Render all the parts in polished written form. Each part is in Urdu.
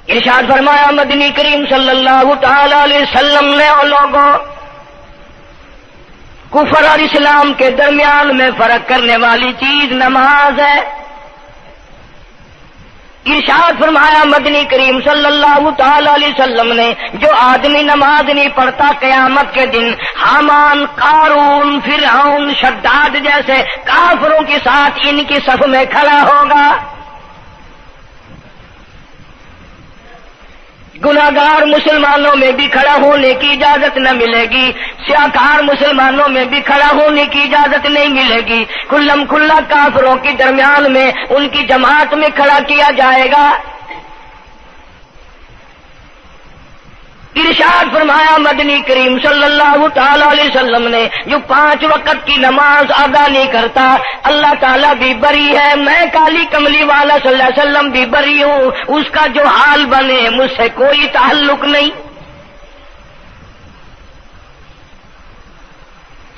ارشاد فرمایا مدنی کریم صلی اللہ تعالی علیہ وسلم نے اور لوگوں کفر اور اسلام کے درمیان میں فرق کرنے والی چیز نماز ہے. ارشاد فرمایا مدنی کریم صلی اللہ تعالی علیہ وسلم نے جو آدمی نماز نہیں پڑھتا قیامت کے دن حامان، قارون، فرعون، شداد جیسے کافروں کے ساتھ ان کی صف میں کھڑا ہوگا. گناہگار مسلمانوں میں بھی کھڑا ہونے کی اجازت نہ ملے گی، سیاکار مسلمانوں میں بھی کھڑا ہونے کی اجازت نہیں ملے گی. کھلم کھلا کافروں کے درمیان میں ان کی جماعت میں کھڑا کیا جائے گا. ارشاد فرمایا مدنی کریم صلی اللہ تعالی علیہ وسلم نے جو 5 وقت کی نماز ادا نہیں کرتا اللہ تعالیٰ بھی بری ہے، میں کالی کملی والا صلی اللہ علیہ وسلم بھی بری ہوں، اس کا جو حال بنے مجھ سے کوئی تعلق نہیں.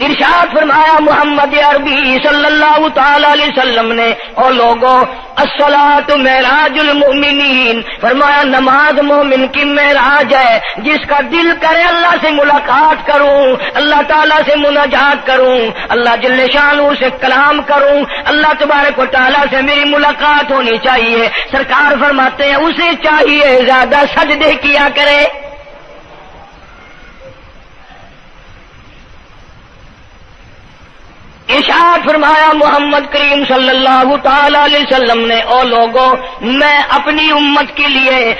ارشاد فرمایا محمد عربی صلی اللہ تعالی علیہ وسلم نے اور لوگوں الصلاۃ معراج المؤمنین، فرمایا نماز مومن کی معراج ہے. جس کا دل کرے اللہ سے ملاقات کروں، اللہ تعالیٰ سے مناجات کروں، اللہ جل شانہ سے کلام کروں، اللہ تبارک و تعالیٰ سے میری ملاقات ہونی چاہیے. سرکار فرماتے ہیں اسے چاہیے زیادہ سجدے کیا کرے. ارشاد فرمایا محمد کریم صلی اللہ تعالی علیہ وسلم نے او لوگوں میں اپنی امت کے لیے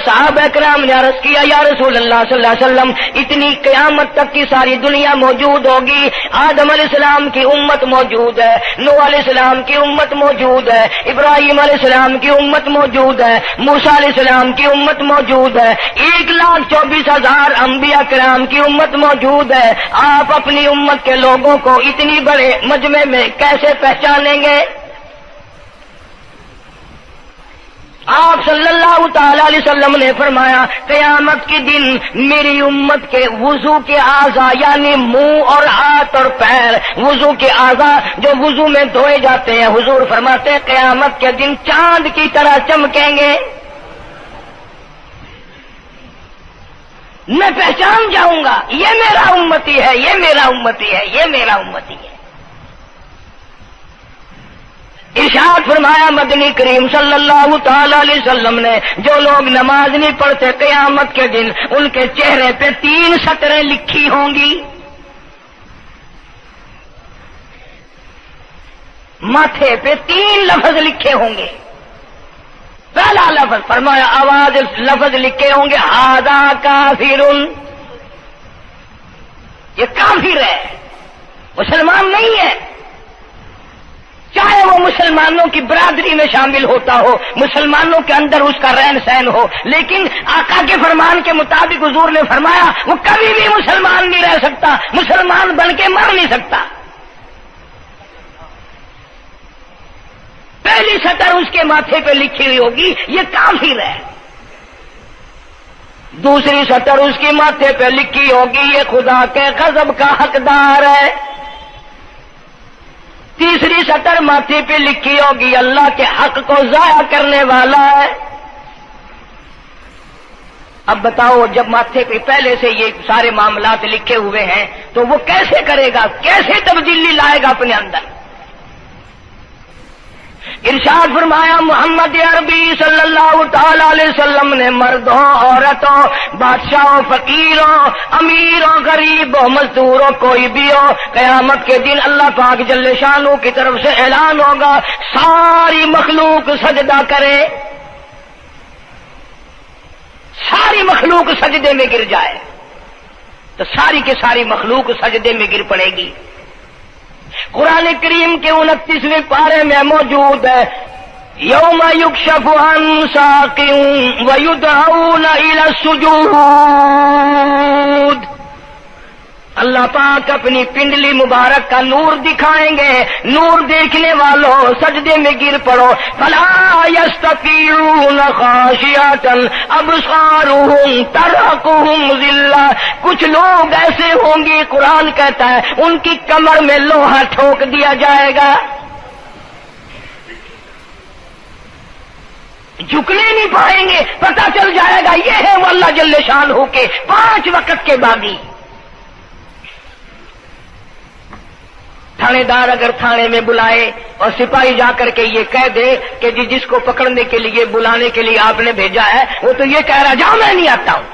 صحابہ کرام نے عرض کیا یا رسول اللہ صلی اللہ علیہ وسلم اتنی قیامت تک کی ساری دنیا موجود ہوگی، آدم علیہ السلام کی امت موجود ہے، نوح علیہ السلام کی امت موجود ہے، ابراہیم علیہ السلام کی امت موجود ہے، موسیٰ علیہ السلام کی امت موجود ہے، 1,24,000 انبیاء کرام کی امت موجود ہے. آپ اپنی امت کے لوگوں کو اتنی بڑے مجمع میں کیسے پہچانیں گے؟ آپ صلی اللہ تعالی علیہ وسلم نے فرمایا قیامت کے دن میری امت کے وضو کے اعضاء یعنی منہ اور ہاتھ اور پیر، وضو کے اعضاء جو وضو میں دھوئے جاتے ہیں، حضور فرماتے ہیں قیامت کے دن چاند کی طرح چمکیں گے. میں پہچان جاؤں گا یہ میرا امتی ہے، یہ میرا امتی ہے، یہ میرا امتی ہے. ارشاد فرمایا مدنی کریم صلی اللہ تعالی علیہ وسلم نے جو لوگ نماز نہیں پڑھتے قیامت کے دن ان کے چہرے پہ 3 سطریں لکھی ہوں گی، ماتھے پہ 3 لفظ لکھے ہوں گے. پہلا لفظ فرمایا آواز لفظ لکھے ہوں گے ھذا کافر، یہ کافر ہے، مسلمان نہیں ہے. چاہے وہ مسلمانوں کی برادری میں شامل ہوتا ہو، مسلمانوں کے اندر اس کا رہن سہن ہو، لیکن آقا کے فرمان کے مطابق حضور نے فرمایا وہ کبھی بھی مسلمان نہیں رہ سکتا، مسلمان بن کے مر نہیں سکتا. پہلی سطر اس کے ماتھے پہ لکھی ہوئی ہوگی یہ کافر ہے. دوسری سطر اس کے ماتھے پہ لکھی ہوگی یہ خدا کے غضب کا حقدار ہے. تیسری سطر ماتھے پہ لکھی ہوگی اللہ کے حق کو ضائع کرنے والا ہے. اب بتاؤ جب ماتھے پہ پہلے سے یہ سارے معاملات لکھے ہوئے ہیں تو وہ کیسے کرے گا، کیسے تبدیلی لائے گا اپنے اندر؟ ارشاد فرمایا محمد عربی صلی اللہ تعالی علیہ وسلم نے مردوں، عورتوں، بادشاہوں، فقیروں، امیروں، غریبوں، مزدوروں، کوئی بھی ہو، قیامت کے دن اللہ پاک جل شانہ کی طرف سے اعلان ہوگا ساری مخلوق سجدہ کرے، ساری مخلوق سجدے میں گر جائے تو ساری کی ساری مخلوق سجدے میں گر پڑے گی. قرآن کریم کے 29ویں پارے میں موجود ہے یوم یکشف عن ساق ویدعون الی السجود. اللہ پاک اپنی پنڈلی مبارک کا نور دکھائیں گے، نور دیکھنے والوں سجدے میں گر پڑو. فلا یستطیعون خاشعۃ ابصارهم ترهقهم ذلہ، کچھ لوگ ایسے ہوں گے قرآن کہتا ہے ان کی کمر میں لوہا ٹھوک دیا جائے گا. جھکنے نہیں پائیں گے، پتہ چل جائے گا یہ ہے وہ اللہ جل شان ہو کے 5 وقت کے باغی۔ تھانے دار اگر تھانے میں بلائے اور سپاہی جا کر کے یہ کہہ دے کہ جی جس کو پکڑنے کے لیے بلانے کے لیے آپ نے بھیجا ہے وہ تو یہ کہہ رہا جاؤ میں نہیں آتا ہوں۔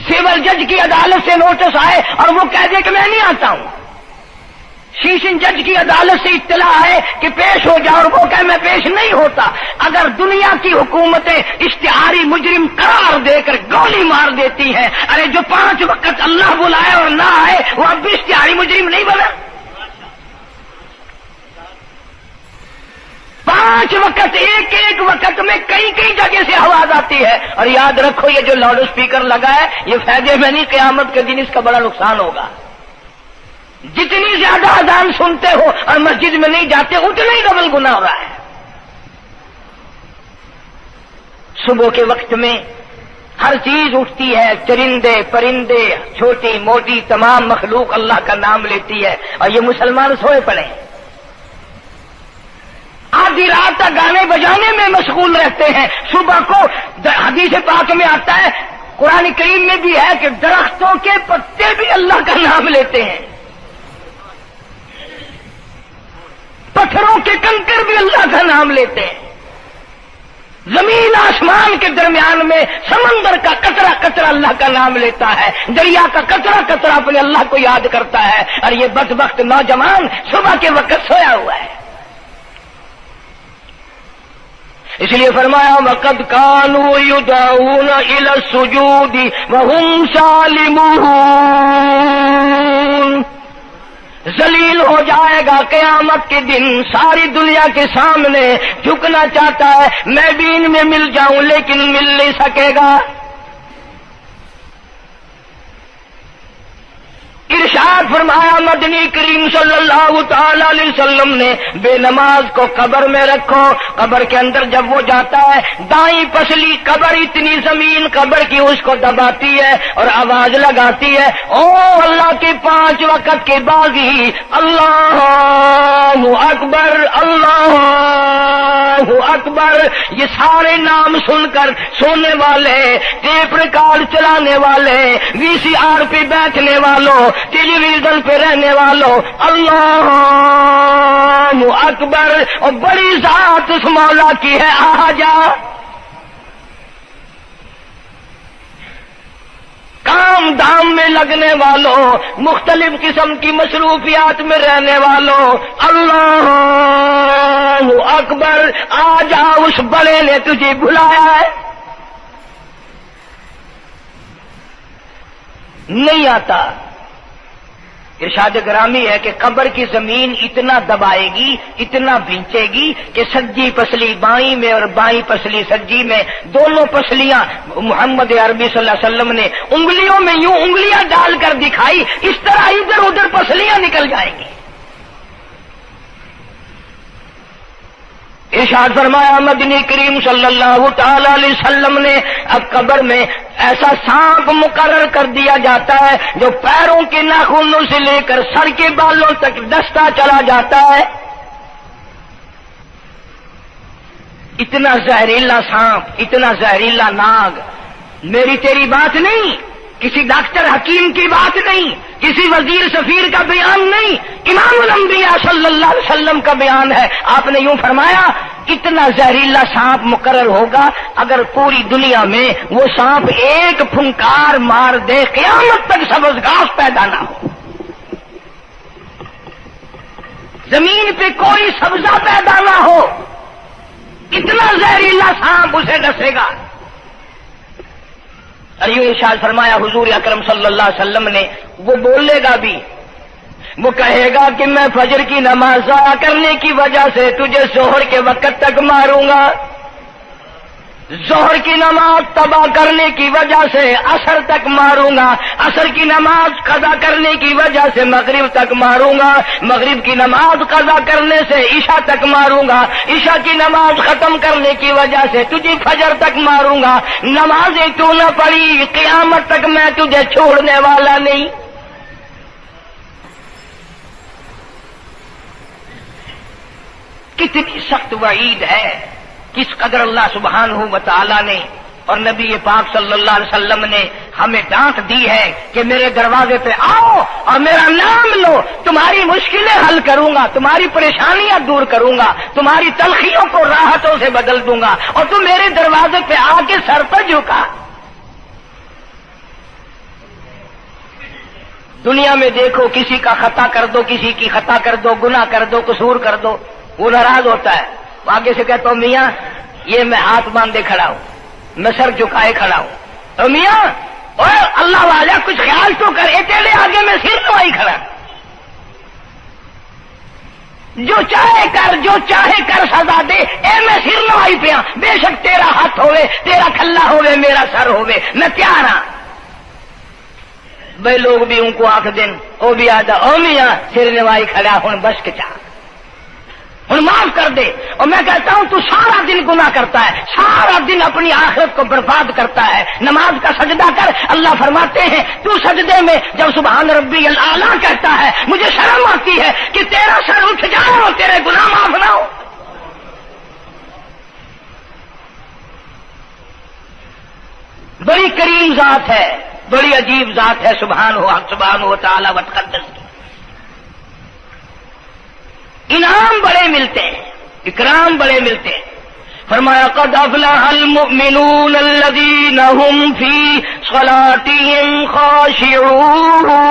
سول جج کی عدالت سے نوٹس آئے اور وہ کہہ دے کہ میں نہیں آتا ہوں۔ سیشن جج کی عدالت سے اطلاع ہے کہ پیش ہو جاؤ اور وہ کہے میں پیش نہیں ہوتا۔ اگر دنیا کی حکومتیں اشتہاری مجرم قرار دے کر گولی مار دیتی ہیں، ارے جو 5 وقت اللہ بلائے اور نہ آئے وہ اب بھی اشتہاری مجرم نہیں بنا؟ 5 وقت ایک وقت میں کئی جگہ سے آواز آتی ہے۔ اور یاد رکھو یہ جو لاؤڈ اسپیکر لگا ہے یہ فائدے میں نہیں، قیامت کے دن اس کا بڑا نقصان ہوگا۔ جتنی زیادہ اذان سنتے ہو اور مسجد میں نہیں جاتے اتنا ہی ڈبل گناہ ہو رہا ہے۔ صبح کے وقت میں ہر چیز اٹھتی ہے، چرندے پرندے چھوٹی موٹی تمام مخلوق اللہ کا نام لیتی ہے، اور یہ مسلمان سوئے پڑے ہیں، آدھی رات تک گانے بجانے میں مشغول رہتے ہیں۔ صبح کو حدیث پاک میں آتا ہے، قرآن کریم میں بھی ہے کہ درختوں کے پتے بھی اللہ کا نام لیتے ہیں، پتھروں کے کنکر بھی اللہ کا نام لیتے ہیں، زمین آسمان کے درمیان میں سمندر کا قطرہ قطرہ اللہ کا نام لیتا ہے، دریا کا قطرہ قطرہ اپنے اللہ کو یاد کرتا ہے، اور یہ بدبخت نوجوان صبح کے وقت سویا ہوا ہے۔ اس لیے فرمایا وَقَدْ كَانُوا يُدْعَوْنَ إِلَى السُّجُودِ وَهُمْ سَالِمُونَ۔ ذلیل ہو جائے گا قیامت کے دن، ساری دنیا کے سامنے جھکنا چاہتا ہے میں بھی ان میں مل جاؤں لیکن مل نہیں سکے گا۔ ارشاد فرمایا مدنی کریم صلی اللہ تعالی علیہ وسلم نے بے نماز کو قبر میں رکھو، قبر کے اندر جب وہ جاتا ہے دائیں پسلی قبر اتنی زمین قبر کی اس کو دباتی ہے اور آواز لگاتی ہے او اللہ کے 5 وقت کے باغی، اللہ اکبر اللہ اکبر۔ یہ سارے نام سن کر سونے والے، ٹیپ ریکارڈ چلانے والے، وی سی آر پہ بیٹھنے والوں، ٹیلی ویژن پہ رہنے والوں اللہ اکبر، اور بڑی ذات اس مولا کی ہے آ جا۔ کام دام میں لگنے والوں، مختلف قسم کی مصروفیات میں رہنے والوں اللہ اکبر، آ جا اس بڑے نے تجھے بلایا ہے۔ نہیں آتا۔ ارشاد گرامی ہے کہ قبر کی زمین اتنا دبائے گی، اتنا بھینچے گی کہ سجی پسلی بائیں میں اور بائیں پسلی سجی میں، دونوں پسلیاں محمد عربی صلی اللہ علیہ وسلم نے انگلیوں میں یوں انگلیاں ڈال کر دکھائی، اس طرح ادھر ادھر پسلیاں نکل جائیں گی۔ ارشاد فرمایا مدنی کریم صلی اللہ تعالی علیہ وسلم نے اب قبر میں ایسا سانپ مقرر کر دیا جاتا ہے جو پیروں کے ناخنوں سے لے کر سر کے بالوں تک ڈستا چلا جاتا ہے۔ اتنا زہریلا سانپ، اتنا زہریلا ناگ، میری تیری بات نہیں، کسی ڈاکٹر حکیم کی بات نہیں، کسی وزیر سفیر کا بیان نہیں، امام الانبیاء صلی اللہ علیہ وسلم کا بیان ہے۔ آپ نے یوں فرمایا اتنا زہریلا سانپ مقرر ہوگا اگر پوری دنیا میں وہ سانپ ایک پھنکار مار دے قیامت تک سبز گھاس پیدا نہ ہو، زمین پہ کوئی سبزہ پیدا نہ ہو، اتنا زہریلا سانپ اسے ڈسے گا۔ اور یوں ارشاد فرمایا حضور اکرم صلی اللہ علیہ وسلم نے، وہ بولے گا بھی، وہ کہے گا کہ میں فجر کی نماز ضائع کرنے کی وجہ سے تجھے ظہر کے وقت تک ماروں گا، ظہر کی نماز تباہ کرنے کی وجہ سے عصر تک ماروں گا، عصر کی نماز قضا کرنے کی وجہ سے مغرب تک ماروں گا، مغرب کی نماز قضا کرنے سے عشاء تک ماروں گا، عشاء کی نماز ختم کرنے کی وجہ سے تجھے فجر تک ماروں گا، نمازیں تو نہ پڑھی قیامت تک میں تجھے چھوڑنے والا نہیں۔ کتنی سخت وعید ہے، کس قدر اللہ سبحانہ و تعالی نے اور نبی پاک صلی اللہ علیہ وسلم نے ہمیں ڈانٹ دی ہے کہ میرے دروازے پہ آؤ اور میرا نام لو، تمہاری مشکلیں حل کروں گا، تمہاری پریشانیاں دور کروں گا، تمہاری تلخیوں کو راحتوں سے بدل دوں گا، اور تم میرے دروازے پہ آ کے سر پر جھکا۔ دنیا میں دیکھو، کسی کا خطا کر دو، کسی کی خطا کر دو، گناہ کر دو، قصور کر دو، وہ ناراض ہوتا ہے، وہ آگے سے کہتا ہوں میاں یہ میں ہاتھ باندھے کھڑا ہوں، میں سر جھکائے کھڑا ہوں، تو میاں اور اللہ والا کچھ خیال تو کر، تیرے آگے میں سر نوائی کھڑا، جو چاہے کر، جو چاہے کر سزا دے، اے میں سر نوائی پیا، بے شک تیرا ہاتھ ہوئے، تیرا کھلا ہوئے، میرا سر ہوئے، میں تیار ہاں۔ بھائی لوگ بھی ان کو آنکھ دیں، وہ بھی آدھا او میاں سر نوائی کھڑا ہوں، بس کے چاہ ہوں معاف کر دے۔ اور میں کہتا ہوں تو سارا دن گناہ کرتا ہے، سارا دن اپنی آخرت کو برباد کرتا ہے، نماز کا سجدہ کر، اللہ فرماتے ہیں تو سجدے میں جب سبحان ربی الاعلیٰ کہتا ہے مجھے شرم آتی ہے کہ تیرا سر اٹھ جائے اور تیرے گناہ معاف نہ ہو۔ بڑی کریم ذات ہے، بڑی عجیب ذات ہے سبحانہ و تعالی و تقدس کی۔ انعام بڑے ملتے ہیں، اکرام بڑے ملتے ہیں۔ فرمایا قد افلح المؤمنون الذین هم فی صلاتهم خاشعون۔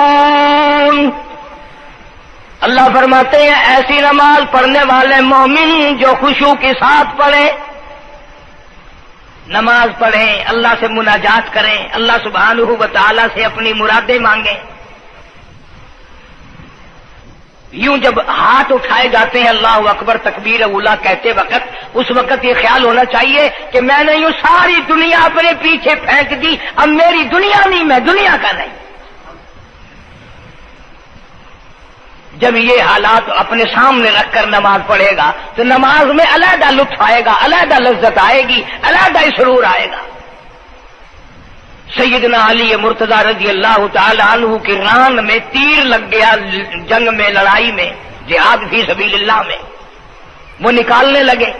اللہ فرماتے ہیں ایسی نماز پڑھنے والے مومن جو خشوع کے ساتھ پڑھیں، نماز پڑھیں، اللہ سے مناجات کریں، اللہ سبحانہ و تعالی سے اپنی مرادیں مانگیں۔ یوں جب ہاتھ اٹھائے جاتے ہیں اللہ اکبر تکبیر اولا کہتے وقت، اس وقت یہ خیال ہونا چاہیے کہ میں نے یوں ساری دنیا اپنے پیچھے پھینک دی، اب میری دنیا نہیں، میں دنیا کا نہیں۔ جب یہ حالات اپنے سامنے رکھ کر نماز پڑھے گا تو نماز میں علیحدہ لطف آئے گا، علیحدہ لذت آئے گی، علیحدہ سرور آئے گا۔ سیدنا علی مرتضی رضی اللہ تعالی عنہ کی ران میں تیر لگ گیا، جنگ میں، لڑائی میں، جہاد فی سبیل اللہ میں، وہ نکالنے لگے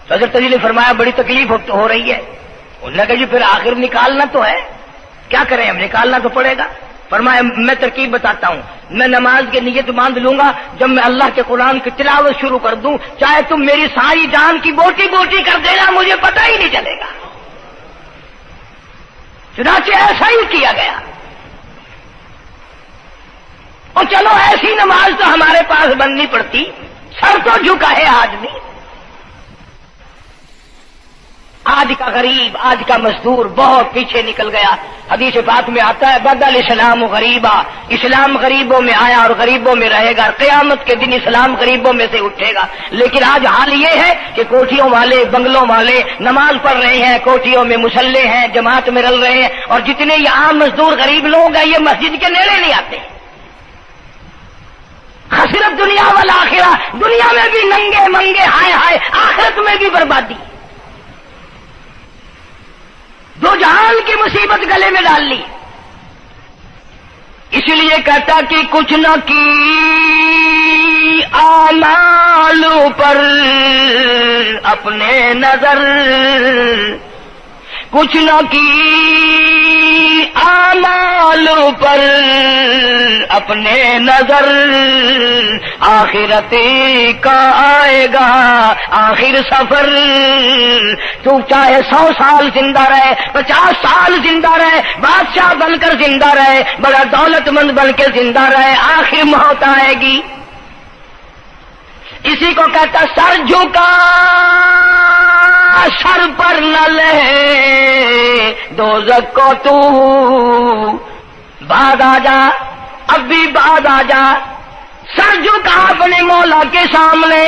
تو حضرت علی نے فرمایا بڑی تکلیف ہو رہی ہے۔ انہوں نے کہا جی پھر آخر نکالنا تو ہے، کیا کریں ہم، نکالنا تو پڑے گا۔ فرمایا میں ترکیب بتاتا ہوں، میں نماز کی نیت باندھ لوں گا، جب میں اللہ کے قرآن کی تلاوت شروع کر دوں چاہے تم میری ساری جان کی بوٹی بوٹی کر دینا، مجھے پتہ ہی نہیں چلے گا۔ چنانچہ ایسا ہی کیا گیا۔ اور چلو ایسی نماز تو ہمارے پاس بننی پڑتی، سر تو جھکا ہے آدمی۔ آج کا غریب، آج کا مزدور بہت پیچھے نکل گیا۔ حدیث پاک میں آتا ہے بدل اسلام غریبا، اسلام غریبوں میں آیا اور غریبوں میں رہے گا، قیامت کے دن اسلام غریبوں میں سے اٹھے گا۔ لیکن آج حال یہ ہے کہ کوٹھیوں والے، بنگلوں والے نماز پڑھ رہے ہیں، کوٹھیوں میں مصلے ہیں، جماعت میں رل رہے ہیں، اور جتنے یہ عام مزدور غریب لوگ ہیں یہ مسجد کے نیڑے نہیں آتے۔ خسرت دنیا والآخرہ، دنیا میں بھی ننگے منگے، ہائے ہائے، آخرت میں بھی بربادی، دو جہان کی مصیبت گلے میں ڈال لی۔ اس لیے کہتا کہ کچھ نہ کی اعمال پر اپنے نظر، کچھ نہ کی اعمال پر اپنے نظر، آخرت کا آئے گا آخر سفر۔ تو چاہے 100 سال زندہ رہے، 50 سال زندہ رہے، بادشاہ بن کر زندہ رہے، بڑا دولت مند بن کے زندہ رہے، آخر موت آئے گی۔ اسی کو کہتا سر جھکا سر پر نہ لے دوزخ کو تو، بعد آ جا، اب بھی بعد آ جا، سر جھکا اپنے مولا کے سامنے۔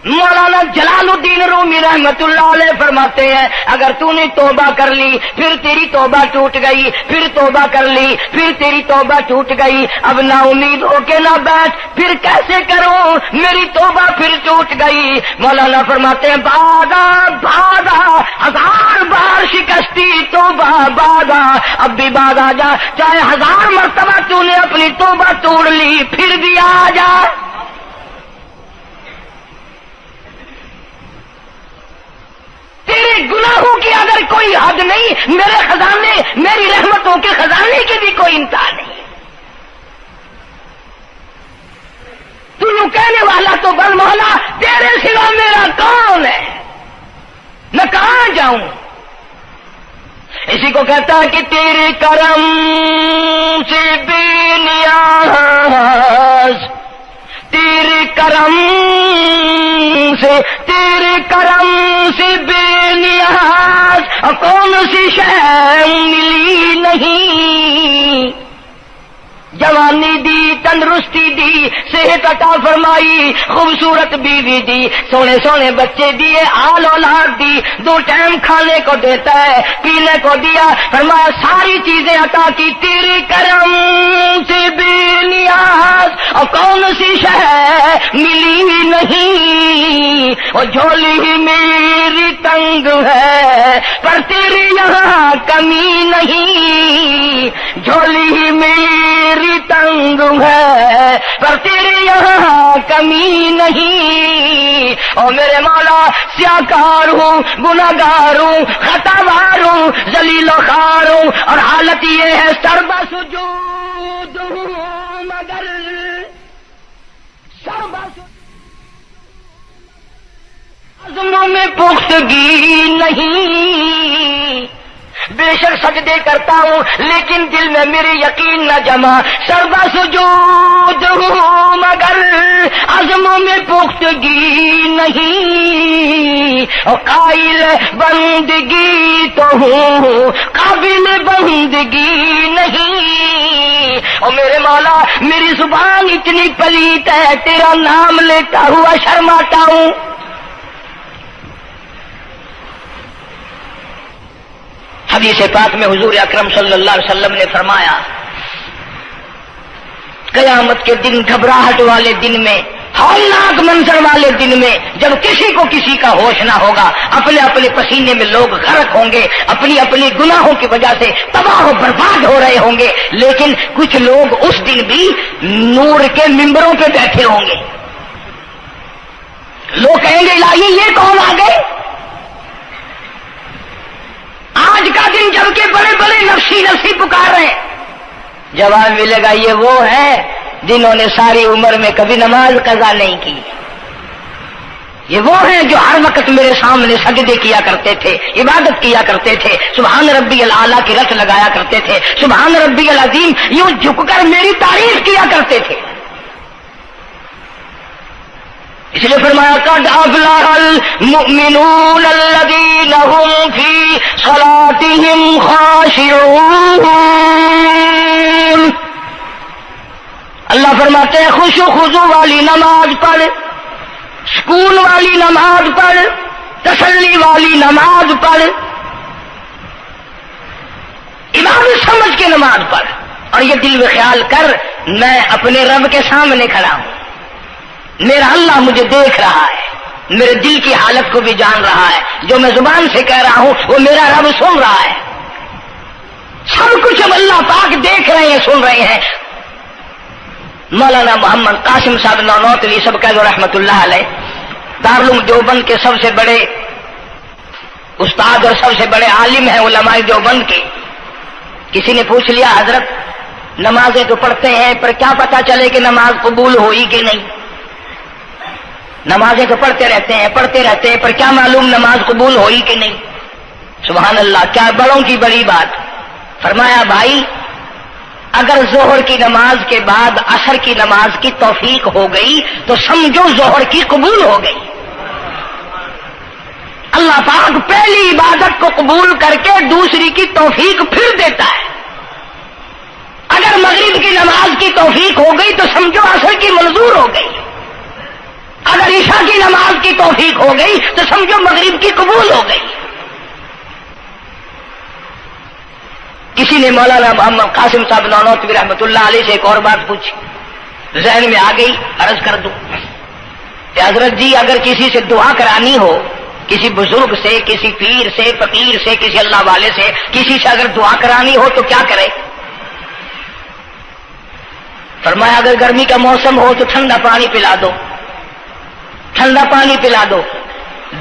مولانا جلال الدین رومی رحمت اللہ علیہ فرماتے ہیں اگر تو نے توبہ کر لی پھر تیری توبہ ٹوٹ گئی، پھر توبہ کر لی پھر تیری توبہ ٹوٹ گئی، اب نا امید ہو کے نہ بیٹھ، پھر کیسے کروں میری توبہ پھر ٹوٹ گئی۔ مولانا فرماتے ہیں بادا بادا، 1000 بار شکستی توبہ بادا، اب بھی بعد آ جا، چاہے 1000 مرتبہ تو نے اپنی توبہ توڑ لی پھر بھی آ جا۔ کوئی حد نہیں، میرے خزانے، میری رحمتوں کے خزانے کی بھی کوئی انتہا نہیں۔ تو یوں کہنے والا تو بل مولا تیرے سوا میرا کون ہے، میں کہاں جاؤں؟ اسی کو کہتا ہے کہ تیرے کرم سے بے نیاز، تیرے کرم سے بے نیاز، کون سی شے ملی نہیں، جوانی دی، تندرستی دی، صحت عطا فرمائی، خوبصورت بیوی دی، سونے سونے بچے دیے، آل اولاد دی، 2 ٹائم کھانے کو دیتا ہے، پینے کو دیا، فرمایا ساری چیزیں عطا کی، تیرے کرم سے بے نیاز، اور کون سی شے ملی نہیں، اور جھولی ہی میری تنگ ہے پر تیرے یہاں کمی نہیں، جھولی ہی میری تنگ ہے پر تیرے یہاں کمی نہیں، اور میرے مولا سیاکار ہوں، گناہگار ہوں، خطاوار ہوں، ذلیل و خوار ہوں، اور حالت یہ ہے سربا سجود ہوں، مگر سربا عزموں میں پختگی نہیں، بے شک سجدے کرتا ہوں لیکن دل میں میرے یقین نہ جمع، سربا سجود ہوں مگر عزموں میں پختگی نہیں، اور قائل بندگی تو ہوں قابل بندگی نہیں، اور میرے مولا میری زبان اتنی پلیت ہے تیرا نام لیتا ہوا شرماتا ہوں۔ حدیث پاک میں حضور اکرم صلی اللہ علیہ وسلم نے فرمایا قیامت کے دن، گھبراہٹ والے دن میں، ہولناک منظر والے دن میں، جب کسی کو کسی کا ہوش نہ ہوگا، اپنے اپنے پسینے میں لوگ غرق ہوں گے، اپنی اپنی گناہوں کی وجہ سے تباہ و برباد ہو رہے ہوں گے، لیکن کچھ لوگ اس دن بھی نور کے ممبروں پہ بیٹھے ہوں گے، لوگ کہیں گے الہی یہ کون آ گئے؟ آج کا دن جبکہ بڑے بڑے نفسی پکار رہے ہیں، جواب ملے گا یہ وہ ہیں جنہوں نے ساری عمر میں کبھی نماز قضا نہیں کی، یہ وہ ہیں جو ہر وقت میرے سامنے سجدے کیا کرتے تھے، عبادت کیا کرتے تھے، سبحان ربی الاعلیٰ کی رت لگایا کرتے تھے، سبحان ربی العظیم یوں جھک کر میری تعریف کیا کرتے تھے۔ اس لیے فرمایا قد افلح المؤمنون الذین هم فی صلاتهم خاشعون، اللہ فرماتے ہیں خوش و خضوع والی نماز پڑھ، سکون والی نماز پڑھ، تسلی والی نماز پڑھ، عبادت سمجھ کے نماز پڑھ، اور یہ دل میں خیال کر میں اپنے رب کے سامنے کھڑا ہوں، میرا اللہ مجھے دیکھ رہا ہے، میرے دل کی حالت کو بھی جان رہا ہے، جو میں زبان سے کہہ رہا ہوں وہ میرا رب سن رہا ہے، سب کچھ اب اللہ پاک دیکھ رہے ہیں، سن رہے ہیں۔ مولانا محمد قاسم صاحب نانوتوی سب کہہ دو رحمت اللہ علیہ، دارالعلوم دیوبند کے سب سے بڑے استاد اور سب سے بڑے عالم ہیں علماء دیوبند کے۔ کسی نے پوچھ لیا حضرت نمازیں تو پڑھتے ہیں پر کیا پتا چلے کہ نماز قبول ہوئی کہ نہیں؟ نمازیں تو پڑھتے رہتے ہیں پر کیا معلوم نماز قبول ہوئی کہ نہیں؟ سبحان اللہ، کیا بڑوں کی بڑی بات۔ فرمایا بھائی اگر ظہر کی نماز کے بعد عصر کی نماز کی توفیق ہو گئی تو سمجھو ظہر کی قبول ہو گئی۔ اللہ پاک پہلی عبادت کو قبول کر کے دوسری کی توفیق پھر دیتا ہے۔ اگر مغرب کی نماز کی توفیق ہو گئی تو سمجھو عصر کی منظور ہو گئی، اگر عشاء کی نماز کی توفیق ہو گئی تو سمجھو مغرب کی قبول ہو گئی۔ کسی نے مولانا محمد قاسم صاحب نانوتوی رحمۃ اللہ علیہ سے ایک اور بات پوچھی، ذہن میں آ گئی، عرض کر دوں کہ حضرت جی اگر کسی سے دعا کرانی ہو، کسی بزرگ سے، کسی پیر سے، فقیر سے، کسی اللہ والے سے، کسی سے اگر دعا کرانی ہو تو کیا کرے؟ فرمایا اگر گرمی کا موسم ہو تو ٹھنڈا پانی پلا دو، ٹھنڈا پانی پلا دو،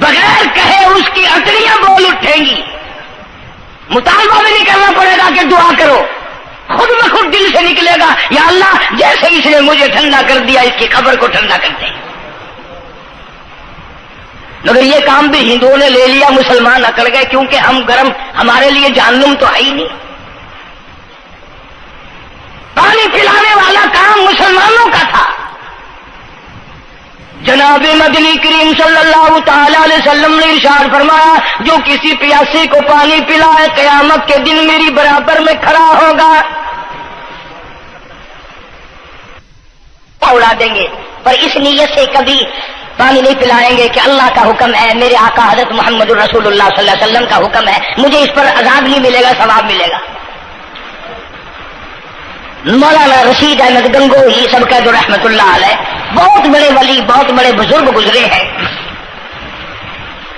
بغیر کہے اس کی اٹڑیاں بول اٹھیں گی، مطالبہ بھی نہیں کرنا پڑے گا کہ دعا کرو، خود بخود دل سے نکلے گا یا اللہ جیسے اس نے مجھے ٹھنڈا کر دیا اس کی قبر کو ٹھنڈا کر دے۔ مگر یہ کام بھی ہندوؤں نے لے لیا، مسلمان اکڑ گئے کیونکہ ہم گرم، ہمارے لیے جہنم تو ہے ہی نہیں۔ پانی پلانے والا کام مسلمانوں کا تھا۔ جناب مدنی کریم صلی اللہ تعالی علیہ وسلم نے ارشاد فرمایا جو کسی پیاسے کو پانی پلائے قیامت کے دن میری برابر میں کھڑا ہوگا، اڑا دیں گے، پر اس نیت سے کبھی پانی نہیں پلائیں گے کہ اللہ کا حکم ہے، میرے آقا حضرت محمد الرسول اللہ صلی اللہ علیہ وسلم کا حکم ہے، مجھے اس پر عذاب نہیں ملے گا، ثواب ملے گا۔ مولانا رشید احمد گنگوہی سب کہہ دو رحمت اللہ علیہ، بہت بڑے ولی، بہت بڑے بزرگ گزرے ہیں۔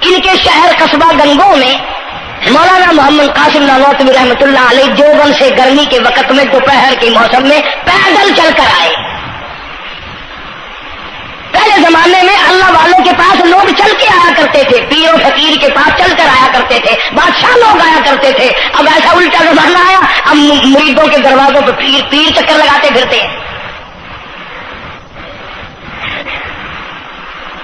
ان کے شہر قصبہ گنگو میں مولانا محمد قاسم نانوتوی رحمت اللہ علیہ دیوبند سے گرمی کے وقت میں دوپہر کے موسم میں پیدل چل کر آئے۔ پہلے زمانے میں اللہ والوں کے پاس لوگ چل کے آیا کرتے تھے، پیر و فقیر کے پاس چل کر آیا کرتے تھے، بادشاہ لوگ آیا کرتے تھے۔ اب ایسا الٹا زمانہ آیا، اب مریدوں کے دروازوں پہ پیر چکر لگاتے پھرتے ہیں،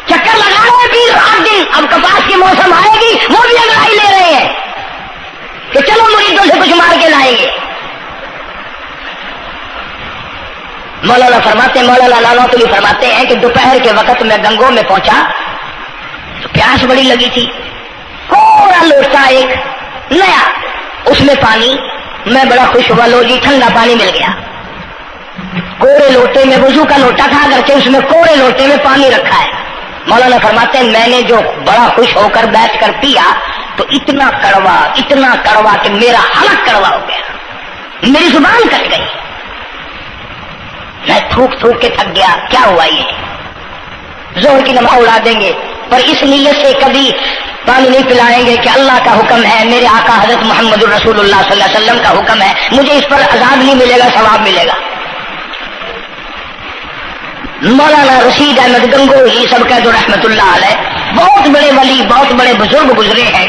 چکر لگا رہے پیر رات دن۔ اب کپاس کی موسم آئے گی وہ بھی انگڑائی لے رہے ہیں کہ چلو مریدوں سے کچھ مار کے لائیں گے۔ مولانا نانوتوی فرماتے ہیں کہ دوپہر کے وقت میں گنگو میں پہنچا تو پیاس بڑی لگی تھی، تھوڑا لوٹا ایک نیا، اس میں پانی، میں بڑا خوش ہوا، لو جی ٹھنڈا پانی مل گیا۔ کوڑے لوٹے میں، وضو کا لوٹا تھا اگرچہ اس میں کوڑے لوٹے میں پانی رکھا ہے۔ مولانا فرماتے ہیں میں نے جو بڑا خوش ہو کر بیٹھ کر پیا تو اتنا کڑوا کہ میرا حلق کڑوا ہو گیا، میری زبان کٹ گئی، میں تھوک کے تھک گیا۔ کیا ہوا یہ؟ زہر کی نماز اڑا دیں گے، پر اس نیت سے کبھی پانی نہیں پلائیں گے کہ اللہ کا حکم ہے، میرے آقا حضرت محمد الرسول اللہ صلی اللہ علیہ وسلم کا حکم ہے، مجھے اس پر عذاب نہیں ملے گا، ثواب ملے گا۔ مولانا رشید احمد گنگوہی سب کہہ دو رحمت اللہ علیہ، بہت بڑے ولی، بہت بڑے بزرگ گزرے ہیں۔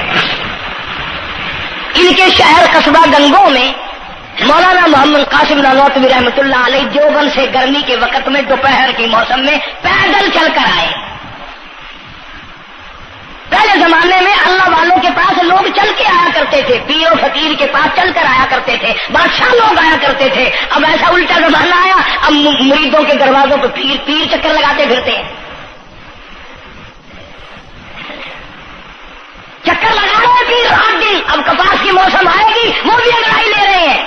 ان کے شہر قصبہ گنگو میں مولانا محمد قاسم نانوتوی رحمت اللہ علیہ دیوبند سے گرمی کے وقت میں دوپہر کے موسم میں پیدل چل کر آئے۔ پہلے زمانے میں اللہ والوں کے پاس لوگ چل کے آیا کرتے تھے، پیر و فقیر کے پاس چل کر آیا کرتے تھے، بادشاہ لوگ آیا کرتے تھے۔ اب ایسا الٹا زمانہ آیا، اب مریدوں کے دروازوں پہ پیر چکر لگاتے پھرتے ہیں، چکر لگا رہے پیر رات دن۔ اب کپاس کی موسم آئے گی وہ بھی انگڑائی لے رہے ہیں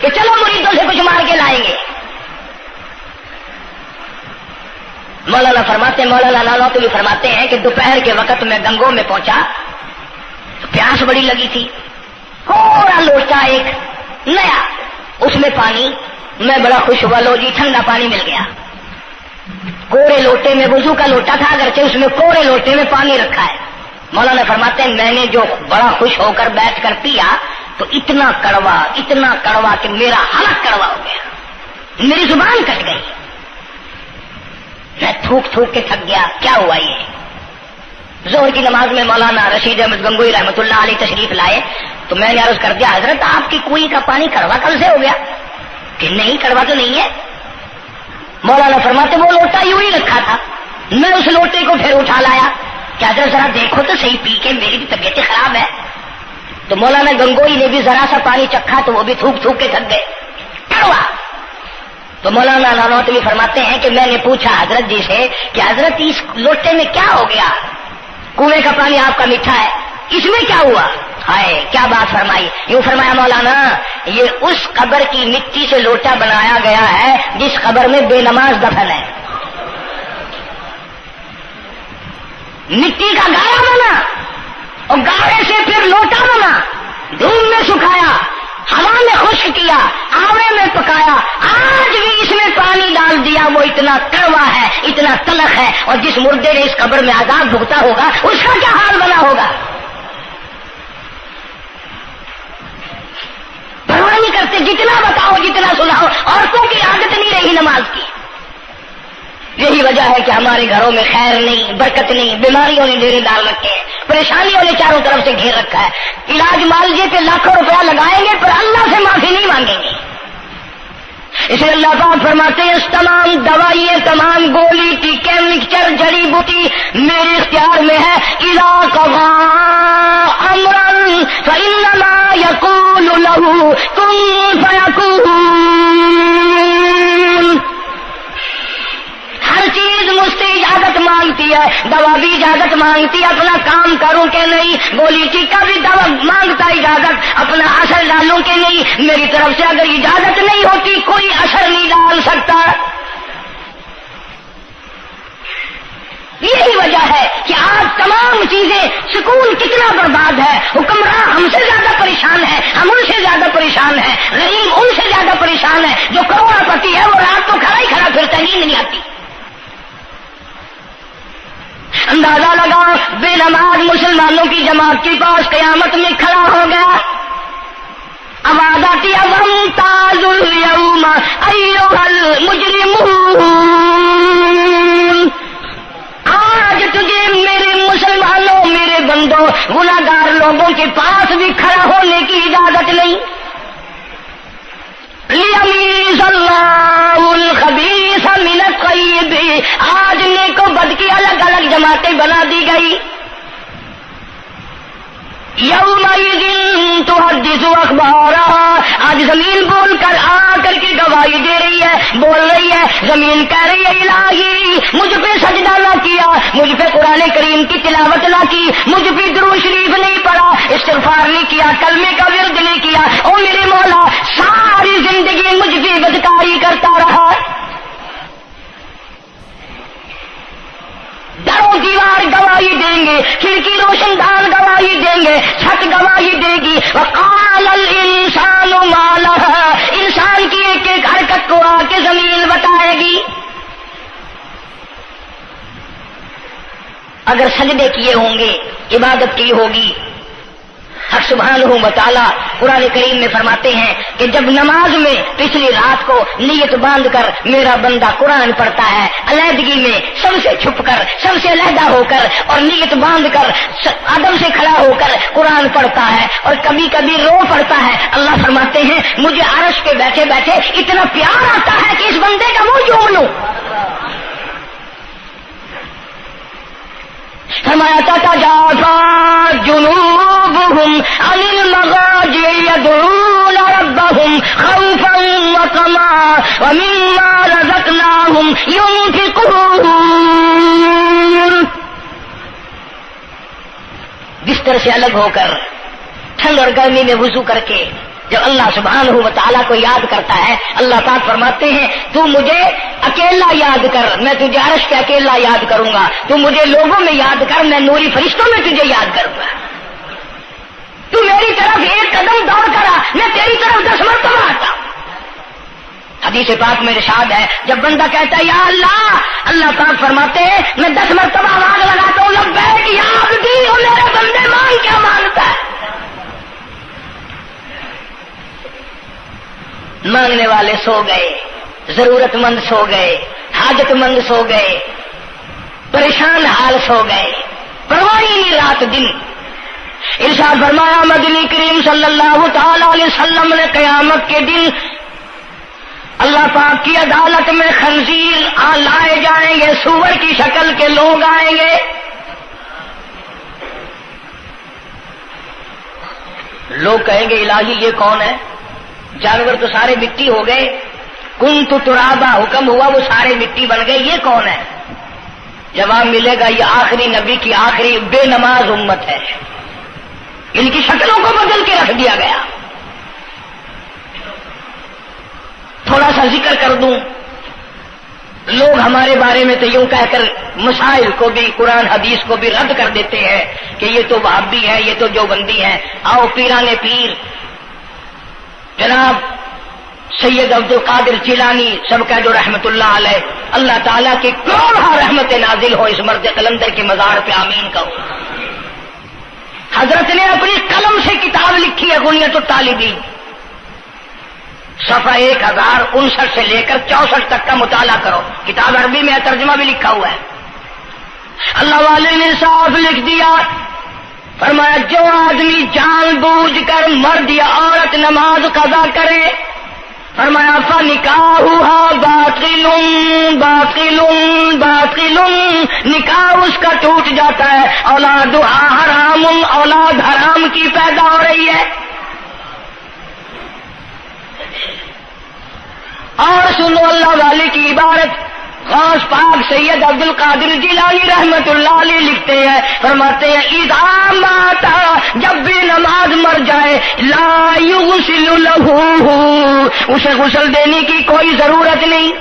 کہ چلو مریدوں سے کچھ مار کے لائیں گے۔ مولانا نانوتوی فرماتے ہیں کہ دوپہر کے وقت میں گنگو میں پہنچا تو پیاس بڑی لگی تھی، تھوڑا لوٹا ایک نیا، اس میں پانی، میں بڑا خوش ہوا، لو جی ٹھنڈا پانی مل گیا۔ کوڑے لوٹے میں، وضو کا لوٹا تھا اگرچہ اس میں کوڑے لوٹے میں پانی رکھا ہے۔ مولانا فرماتے ہیں میں نے جو بڑا خوش ہو کر بیٹھ کر پیا تو اتنا کڑوا کہ میرا حلق کڑوا ہو گیا، میری زبان کٹ گئی، میں تھوک کے تھک گیا۔ کیا ہوا یہ؟ ظہر کی نماز میں مولانا رشید احمد گنگوئی رحمت اللہ علیہ تشریف لائے تو میں نے عرض کر دیا حضرت آپ کی کنویں کا پانی کڑوا کل سے ہو گیا؟ کہ نہیں کڑوا تو نہیں ہے۔ مولانا فرماتے وہ لوٹا یوں ہی رکھا تھا، میں اس لوٹے کو پھر اٹھا لایا کہ حضرت ذرا دیکھو تو صحیح، پی کے میری بھی طبیعت خراب ہے۔ تو مولانا گنگوئی نے بھی ذرا سا پانی چکھا تو وہ بھی تھوک کے تھک گئے، کڑوا۔ تو مولانا نانوتوی فرماتے ہیں کہ میں نے پوچھا حضرت جی سے کہ حضرت اس لوٹے میں کیا ہو گیا؟ کنویں کا پانی آپ کا میٹھا ہے، اس میں کیا ہوا؟ ہائے کیا بات فرمائی! یوں فرمایا مولانا یہ اس قبر کی مٹی سے لوٹا بنایا گیا ہے جس قبر میں بے نماز دفن ہے۔ مٹی کا گاڑا بنا اور گاڑے سے پھر لوٹا بنا، دھوپ میں سکھایا، ہوا میں خشک کیا، آوے میں پکایا، آج بھی اس میں پانی ڈال دیا، وہ اتنا کڑوا ہے، اتنا تلخ ہے، اور جس مردے نے اس قبر میں عذاب بھگتا ہوگا اس کا کیا حال بنا ہوگا؟ پرواہ نہیں کرتے، جتنا بتاؤ جتنا سناؤ، عورتوں کی عادت نہیں رہی نماز کی۔ یہی یہی وجہ ہے کہ ہمارے گھروں میں خیر نہیں، برکت نہیں، بیماریوں نے ڈیرے ڈال رکھے ہیں، پریشانیوں نے چاروں طرف سے گھیر رکھا ہے. علاج معالجے پہ لاکھوں روپیہ لگائیں گے پر اللہ سے معافی نہیں مانگیں گے. اس لیے اللہ پاک فرماتے ہیں اس تمام دوائیں، تمام گولی ٹیکے مکسچر جڑی بوٹی میرے اختیار میں ہے. اذا قضى امرا فانما يقول له كن فيكون. ہر چیز مجھ سے اجازت مانگتی ہے، دوا بھی اجازت مانگتی ہے اپنا کام کروں کہ نہیں، گولی ٹیکا بھی دوا مانگتا اجازت اپنا اثر ڈالوں کہ نہیں. میری طرف سے اگر اجازت نہیں ہوتی کوئی اثر نہیں ڈال سکتا. یہی وجہ ہے کہ آج تمام چیزیں، سکون کتنا برباد ہے، حکمراں ہم سے زیادہ پریشان ہے، ہم ان سے زیادہ پریشان ہیں، غریب ان سے زیادہ پریشان ہے. جو کروڑ پتی ہے وہ رات کو کھڑا ہی کھڑا پھرتا ہے، نیند نہیں آتی. اندازہ لگا بے نماز مسلمانوں کی جماعت کے پاس قیامت میں کھڑا ہو گیا. آواز آتی ہے وَامْتَازُوا الْيَوْمَ أَيُّهَا الْمُجْرِمُونَ. آج تجھے میرے مسلمانوں، میرے بندوں، گناہگار لوگوں کے پاس بھی کھڑا ہونے کی اجازت نہیں. لِيَمِيزَ اللَّهُ الْخَبِيثَ مِنَ الطَّيِّبِ. آج نیک و بد کی الگ الگ جماعتیں بنا دی گئی. یومئذ تحدث اخبارها. آج زمین بول کر آ کر کے گواہی دے رہی ہے، بول رہی ہے. زمین کہہ رہی ہے الہی مجھ پہ سجدہ نہ کیا، مجھ پہ قرآن کریم کی تلاوت نہ کی، مجھ پہ درود شریف نہیں پڑھا، استغفار نہیں کیا، کلمے کا ورد نہیں کیا. او میرے مولا ساری زندگی مجھ پہ بدکاری کرتا رہا. درو دیوار گواہی دیں گے، کھڑکی روشن دان گواہی دیں گے، چھت گواہی دے گی. وقال الانسان ما لها. انسان کی ایک ایک حرکت کو آ کے زمین بتائے گی. اگر سجدے کیے ہوں گے، عبادت کی ہوگی. حق سبحانہ و تعالی قرآن کریم میں فرماتے ہیں کہ جب نماز میں پچھلی رات کو نیت باندھ کر میرا بندہ قرآن پڑھتا ہے، علیحدگی میں سب سے چھپ کر، سب سے علیحدہ ہو کر اور نیت باندھ کر ادب سے کھڑا ہو کر قرآن پڑھتا ہے اور کبھی کبھی رو پڑتا ہے. اللہ فرماتے ہیں مجھے عرش پہ بیٹھے بیٹھے اتنا پیار آتا ہے کہ اس بندے کا منہ چوم لوں. فرمایا تتجافى جنوبهم عن المضاجع يدعون ربهم خوفا وطمعا ومما رزقناهم ينفقون. بستر سے الگ ہو کر ٹھنڈ اور گرمی میں وضو کر کے جب اللہ سبحانہ و تعالیٰ کو یاد کرتا ہے، اللہ پاک فرماتے ہیں تو مجھے اکیلا یاد کر، میں تجھے عرش پہ اکیلا یاد کروں گا. تو مجھے لوگوں میں یاد کر، میں نوری فرشتوں میں تجھے یاد کروں گا. تو میری طرف ایک قدم دوڑ کرا، میں تیری طرف 10 مرتبہ آتا. حدیث پاک میں ارشاد ہے جب بندہ کہتا ہے یا اللہ، اللہ پاک فرماتے ہیں میں 10 مرتبہ آواز لگاتا ہوں لبیک یا عبدی. اور میرے بندے مان کیا مانگتا ہے؟ مانگنے والے سو گئے، ضرورت مند سو گئے، حاجت مند سو گئے، پریشان حال سو گئے، پرواہ نہیں رات دن. ارشاد فرمایا مدنی کریم صلی اللہ تعالی علیہ وسلم نے قیامت کے دن اللہ پاک کی عدالت میں خنزیر لائے جائیں گے، سور کی شکل کے لوگ آئیں گے. لوگ کہیں گے الہی یہ کون ہے؟ جانور تو سارے مٹی ہو گئے، کنت ترابا حکم ہوا وہ سارے مٹی بن گئے، یہ کون ہے؟ جواب ملے گا یہ آخری نبی کی آخری بے نماز امت ہے، ان کی شکلوں کو بدل کے رکھ دیا گیا. تھوڑا سا ذکر کر دوں، لوگ ہمارے بارے میں تو یوں کہہ کر مسائل کو بھی، قرآن حدیث کو بھی رد کر دیتے ہیں کہ یہ تو وہابی ہے، یہ تو دیوبندی ہے. آؤ پیرانے پیر جناب سید عبد القادر جیلانی سب کہہ دو رحمت اللہ علیہ، اللہ تعالیٰ کی کروڑہ رحمت نازل ہو اس مرد قلندر کے مزار پہ، آمین کہو. حضرت نے اپنی قلم سے کتاب لکھی ہے غنیت الطالبین. صفحہ 1059 سے لے کر 64 تک کا مطالعہ کرو، کتاب عربی میں ترجمہ بھی لکھا ہوا ہے۔ اللہ والے نے صاف لکھ دیا، فرمایا جو آدمی جان بوجھ کر مرد یا عورت نماز قضا کرے، فرمایا فنکاحها باطل باطل باطل، نکاح اس کا ٹوٹ جاتا ہے، اولادها حرام، اولاد حرام کی پیدا ہو رہی ہے۔ اور سنو اللہ والے کی عبارت، غوث پاک سید عبد القادر جیلانی رحمت اللہ علیہ لکھتے ہیں، فرماتے ہیں اذا مات، جب بھی نماز مر جائے، لا یغسل لہ، اسے غسل دینے کی کوئی ضرورت نہیں،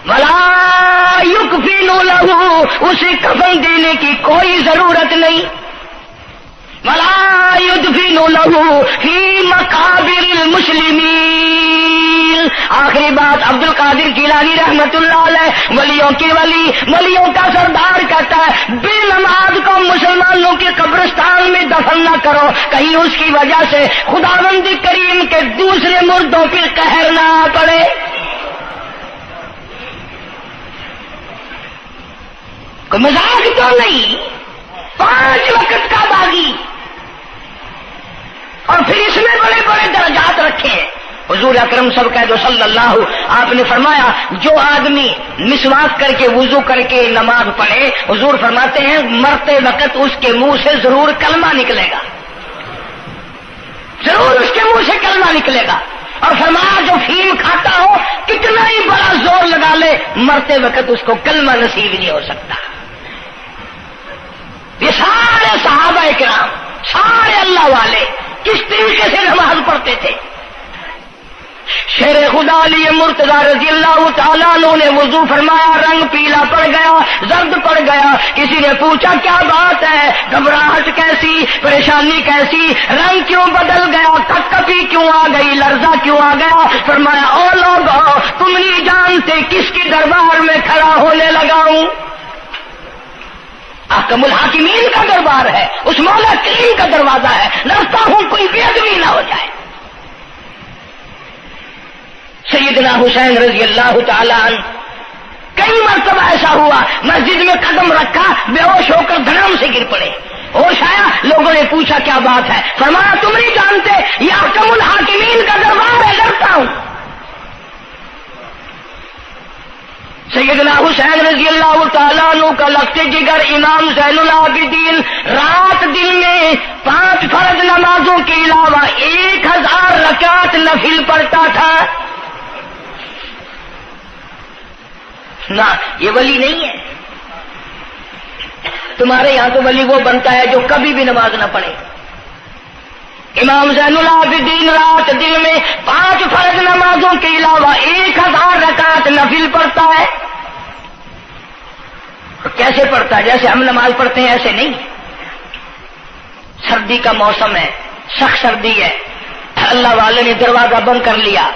ولا یکفن لہ، اسے کفن دینے کی کوئی ضرورت نہیں، ولا یدفن لہ فی مقابر المسلمین۔ آخری بات عبد القادر جیلانی رحمت اللہ علیہ، ولیوں کے ولی، ولیوں کا سردار کہتا ہے بے نماز کو مسلمانوں کے قبرستان میں دفن نہ کرو، کہیں اس کی وجہ سے خداوند کریم کے دوسرے مردوں پہ قہر نہ پڑے۔ کوئی مذاق تو نہیں، 5 وقت کا باغی، اور پھر اس میں بڑے بڑے درجات رکھے ہیں۔ حضور اکرم صلی اللہ آپ نے فرمایا جو آدمی مسواک کر کے وضو کر کے نماز پڑھے، حضور فرماتے ہیں مرتے وقت اس کے منہ سے ضرور کلمہ نکلے گا، ضرور اس کے منہ سے کلمہ نکلے گا۔ اور فرمایا جو فیم کھاتا ہو کتنا ہی بڑا زور لگا لے، مرتے وقت اس کو کلمہ نصیب نہیں ہو سکتا۔ یہ سارے صحابہ کرام، سارے اللہ والے کس طریقے سے نماز پڑھتے تھے۔ شیر خدا علی مرتضی رضی اللہ تعالیٰ عنہ نے وضو فرمایا، رنگ پیلا پڑ گیا، زرد پڑ گیا، کسی نے پوچھا کیا بات ہے، گھبراہٹ کیسی، پریشانی کیسی، رنگ کیوں بدل گیا، کپکپی کیوں آ گئی، لرزہ کیوں آ گیا؟ فرمایا او لوگو تم نہیں جانتے کس کی دربار میں کھڑا ہونے لگا ہوں، احکم الحاکمین کا دربار ہے، اس مولا کریم کا دروازہ ہے، ڈرتا ہوں کوئی بے ادبی نہ ہو جائے۔ سیدنا حسین رضی اللہ تعالیٰ عنہ کئی مرتبہ ایسا ہوا، مسجد میں قدم رکھا، بے ہوش ہو کر دھڑام سے گر پڑے، ہوش آیا، لوگوں نے پوچھا کیا بات ہے، فرمایا تم نہیں جانتے یہ احکم الحاکمین کا دربار ہے، ڈرتا ہوں۔ سیدنا حسین رضی اللہ تعالیٰ عنہ کا لگتے جگر امام زین العابدین رات دن میں 5 فرض نمازوں کے علاوہ 1000 رکعت نفل پڑھتا تھا۔ نہ یہ ولی نہیں ہے، تمہارے یہاں تو ولی وہ بنتا ہے جو کبھی بھی نماز نہ پڑھے۔ امام زین العابدین رات دن میں 5 فرض نمازوں کے علاوہ 1000 رکعت نفل پڑھتا ہے۔ کیسے پڑھتا ہے؟ جیسے ہم نماز پڑھتے ہیں ایسے نہیں، سردی کا موسم ہے، سخت سردی ہے، اللہ والے نے دروازہ بند کر لیا،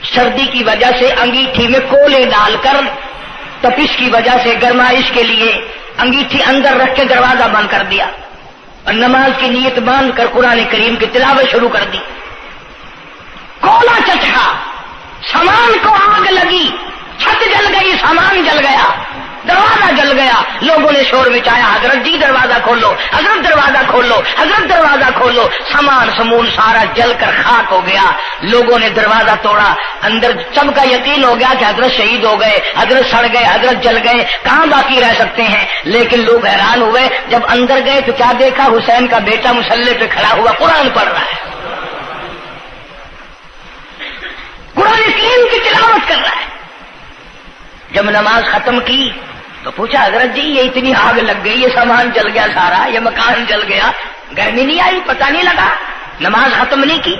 سردی کی وجہ سے انگیٹھی میں کولے ڈال کر، تپش کی وجہ سے گرمائش کے لیے انگیٹھی اندر رکھ کے دروازہ بند کر دیا، اور نماز کی نیت باندھ کر قرآن کریم کی تلاوت شروع کر دی۔ کولا چچا، سامان کو آگ لگی، چھت جل گئی، سامان جل گیا، دروازہ جل گیا، لوگوں نے شور مچایا، حضرت جی دروازہ کھولو، حضرت دروازہ کھولو، حضرت دروازہ کھولو، سامان سمون سارا جل کر خاک ہو گیا۔ لوگوں نے دروازہ توڑا، اندر سب کا یقین ہو گیا کہ حضرت شہید ہو گئے، حضرت سڑ گئے، حضرت جل گئے، کہاں باقی رہ سکتے ہیں؟ لیکن لوگ حیران ہوئے، جب اندر گئے تو کیا دیکھا؟ حسین کا بیٹا مصلی پہ کھڑا ہوا قرآن پڑھ رہا ہے، قرآن کریم کی تلاوت کر رہا ہے۔ جب نماز ختم کی تو پوچھا حضرت جی یہ اتنی آگ لگ گئی، یہ سامان جل گیا سارا، یہ مکان جل گیا، گرمی نہیں آئی، پتہ نہیں لگا، نماز ختم نہیں کی؟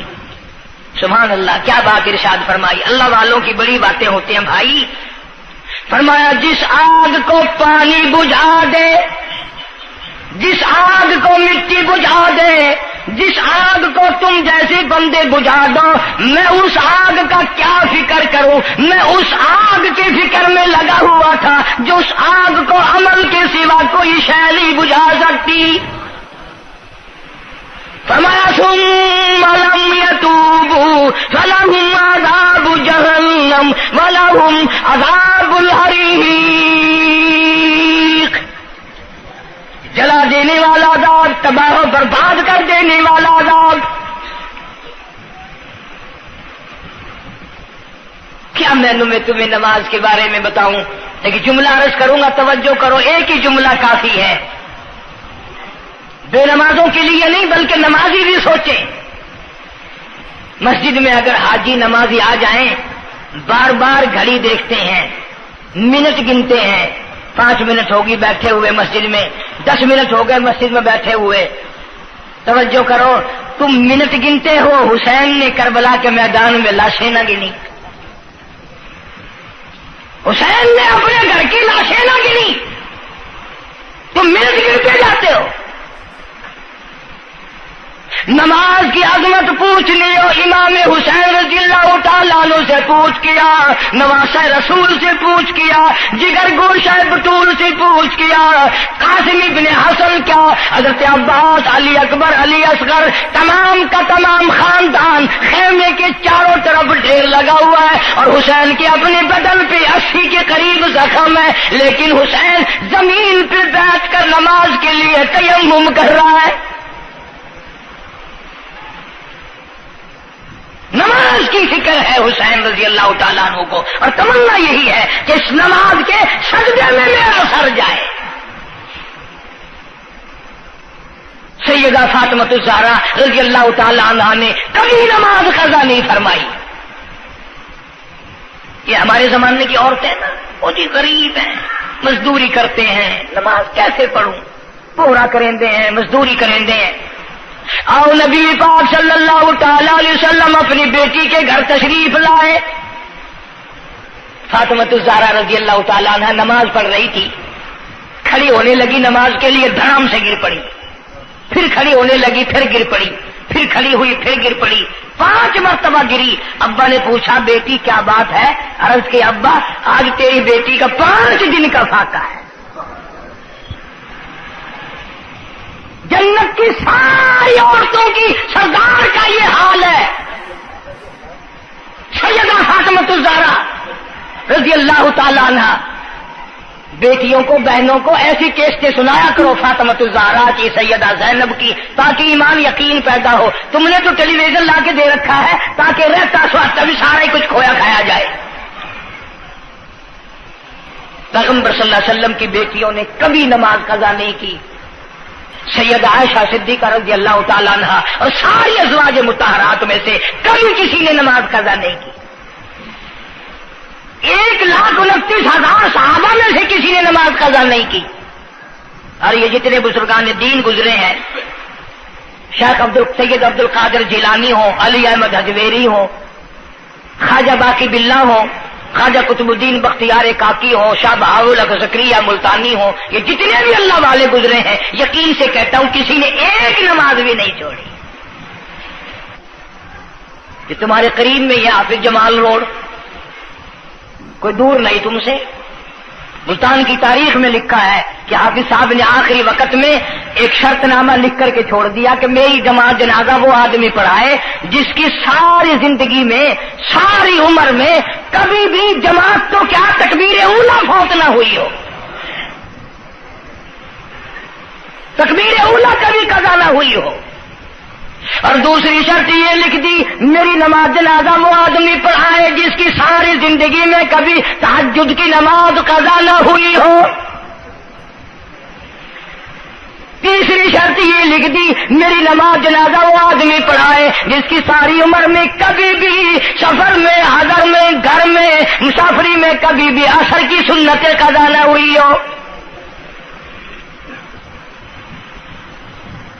سبحان اللہ، کیا بات ارشاد فرمائی۔ اللہ والوں کی بڑی باتیں ہوتی ہیں بھائی۔ فرمایا جس آگ کو پانی بجھا دے، جس آگ کو مٹی بجھا دے، جس آگ کو تم جیسے بندے بجھا دو، میں اس آگ کا کیا فکر کروں؟ میں اس آگ کی فکر میں لگا ہوا تھا جو اس آگ کو عمل کے سوا کوئی شے نہیں بجھا سکتی۔ فرمایا ثم لم يتوبوا فلہم عذاب جہنم ولہم عذاب الحریق، جلا دینے والا عذاب، تباہ و برباد کر دینے والا عذاب۔ کیا میں تمہیں نماز کے بارے میں بتاؤں، لیکن جملہ عرض کروں گا، توجہ کرو، ایک ہی جملہ کافی ہے، بے نمازوں کے لیے نہیں بلکہ نمازی بھی سوچیں۔ مسجد میں اگر حاجی نمازی آ جائیں، بار بار گھڑی دیکھتے ہیں، منٹ گنتے ہیں، 5 منٹ ہوگی بیٹھے ہوئے مسجد میں، 10 منٹ ہو گئے مسجد میں بیٹھے ہوئے۔ توجہ کرو، تم منٹ گنتے ہو، حسین نے کربلا کے میدان میں لاشیں نہ گنی، حسین نے اپنے گھر کی لاشیں نہ گنی، تم منٹ گنتے جاتے ہو۔ نماز کی عظمت پوچھ لیو، امام حسین رضی اللہ تعالیٰ عنہ سے پوچھ کیا، نواسہ رسول سے پوچھ کیا، جگر گوشہ بطول سے پوچھ کیا، قاسم ابن حسن کیا، حضرت عباس، علی اکبر، علی اصغر، تمام کا تمام خاندان خیمے کے چاروں طرف ڈھیر لگا ہوا ہے، اور حسین کے اپنے بدن پہ 80 کے قریب زخم ہے، لیکن حسین زمین پہ بیٹھ کر نماز کے لیے تیمم کر رہا ہے۔ نماز کی فکر ہے حسین رضی اللہ تعالیٰ عنہ کو، اور تمنا یہی ہے کہ اس نماز کے سجدے میں میرا سر جائے۔ سیدہ فاطمہ الزہرا رضی اللہ تعالیٰ عنہ نے کبھی نماز قضا نہیں فرمائی۔ یہ ہمارے زمانے کی عورتیں نا، وہ جی غریب ہیں، مزدوری کرتے ہیں، نماز کیسے پڑھوں، پورا کریں ہیں، مزدوری کریں ہیں۔ آؤ نبی پاک صلی اللہ تعالی علیہ وسلم اپنی بیٹی کے گھر تشریف لائے۔ فاطمہ الزہرا رضی اللہ تعالیٰ عنہ نماز پڑھ رہی تھی، کھڑی ہونے لگی نماز کے لیے، دھڑام سے گر پڑی، پھر کھڑی ہونے لگی، پھر گر پڑی، پھر کھڑی ہوئی، پھر گر پڑی، 5 مرتبہ گری۔ ابا نے پوچھا بیٹی کیا بات ہے؟ عرض کی ابا آج تیری بیٹی کا 5 دن کا فاقہ ہے، جنت کی ساری عورتوں کی سردار کا یہ حال ہے۔ سیدہ فاطمہ الزہرا رضی اللہ تعالیٰ عنہ، بیٹیوں کو، بہنوں کو ایسی کیسٹیں سنایا کرو فاطمہ الزہرا کی، سیدہ زینب کی، تاکہ ایمان یقین پیدا ہو۔ تم نے تو ٹیلی ویژن لا کے دے رکھا ہے تاکہ رہتا سوچتا بھی سارا ہی کچھ کھویا کھایا جائے۔ پیغمبر صلی اللہ علیہ وسلم کی بیٹیوں نے کبھی نماز قضا نہیں کی۔ سیدہ عائشہ صدیقہ رضی اللہ تعالیٰ عنہ اور ساری ازواج مطہرات میں سے کبھی کسی نے نماز قضا نہیں کی۔ 1,29,000 صحابہ میں سے کسی نے نماز قضا نہیں کی۔ اور یہ جتنے بزرگان دین گزرے ہیں، شیخ سید عبد القادر جیلانی ہوں، علی احمد حجویری ہوں، خواجہ باقی باللہ ہوں، خواجہ قطب الدین بختیار کاکی ہوں، شاہ بہاول زکریا ملتانی ہوں، یہ جتنے بھی اللہ والے گزرے ہیں، یقین سے کہتا ہوں کسی نے ایک نماز بھی نہیں چھوڑی۔ کہ تمہارے قریب میں یہ حافظ جمال روڈ، کوئی دور نہیں تم سے، ملتان کی تاریخ میں لکھا ہے کہ حافظ صاحب نے آخری وقت میں ایک شرط نامہ لکھ کر کے چھوڑ دیا کہ میری جماعت جنازہ وہ آدمی پڑھائے جس کی ساری زندگی میں، ساری عمر میں کبھی بھی جماعت تو کیا تکبیر اولیٰ فوت نہ ہوئی ہو، تکبیر اولیٰ کبھی قضا نہ ہوئی ہو۔ اور دوسری شرط یہ لکھ دی میری نماز جنازہ وہ آدمی پڑھائے جس کی ساری زندگی میں کبھی تہجد کی نماز قضا نہ ہوئی ہو۔ تیسری شرط یہ لکھ دی میری نماز جنازہ وہ آدمی پڑھائے جس کی ساری عمر میں کبھی بھی سفر میں، حضر میں، گھر میں، مسافری میں کبھی بھی عصر کی سنت قضا نہ ہوئی ہو۔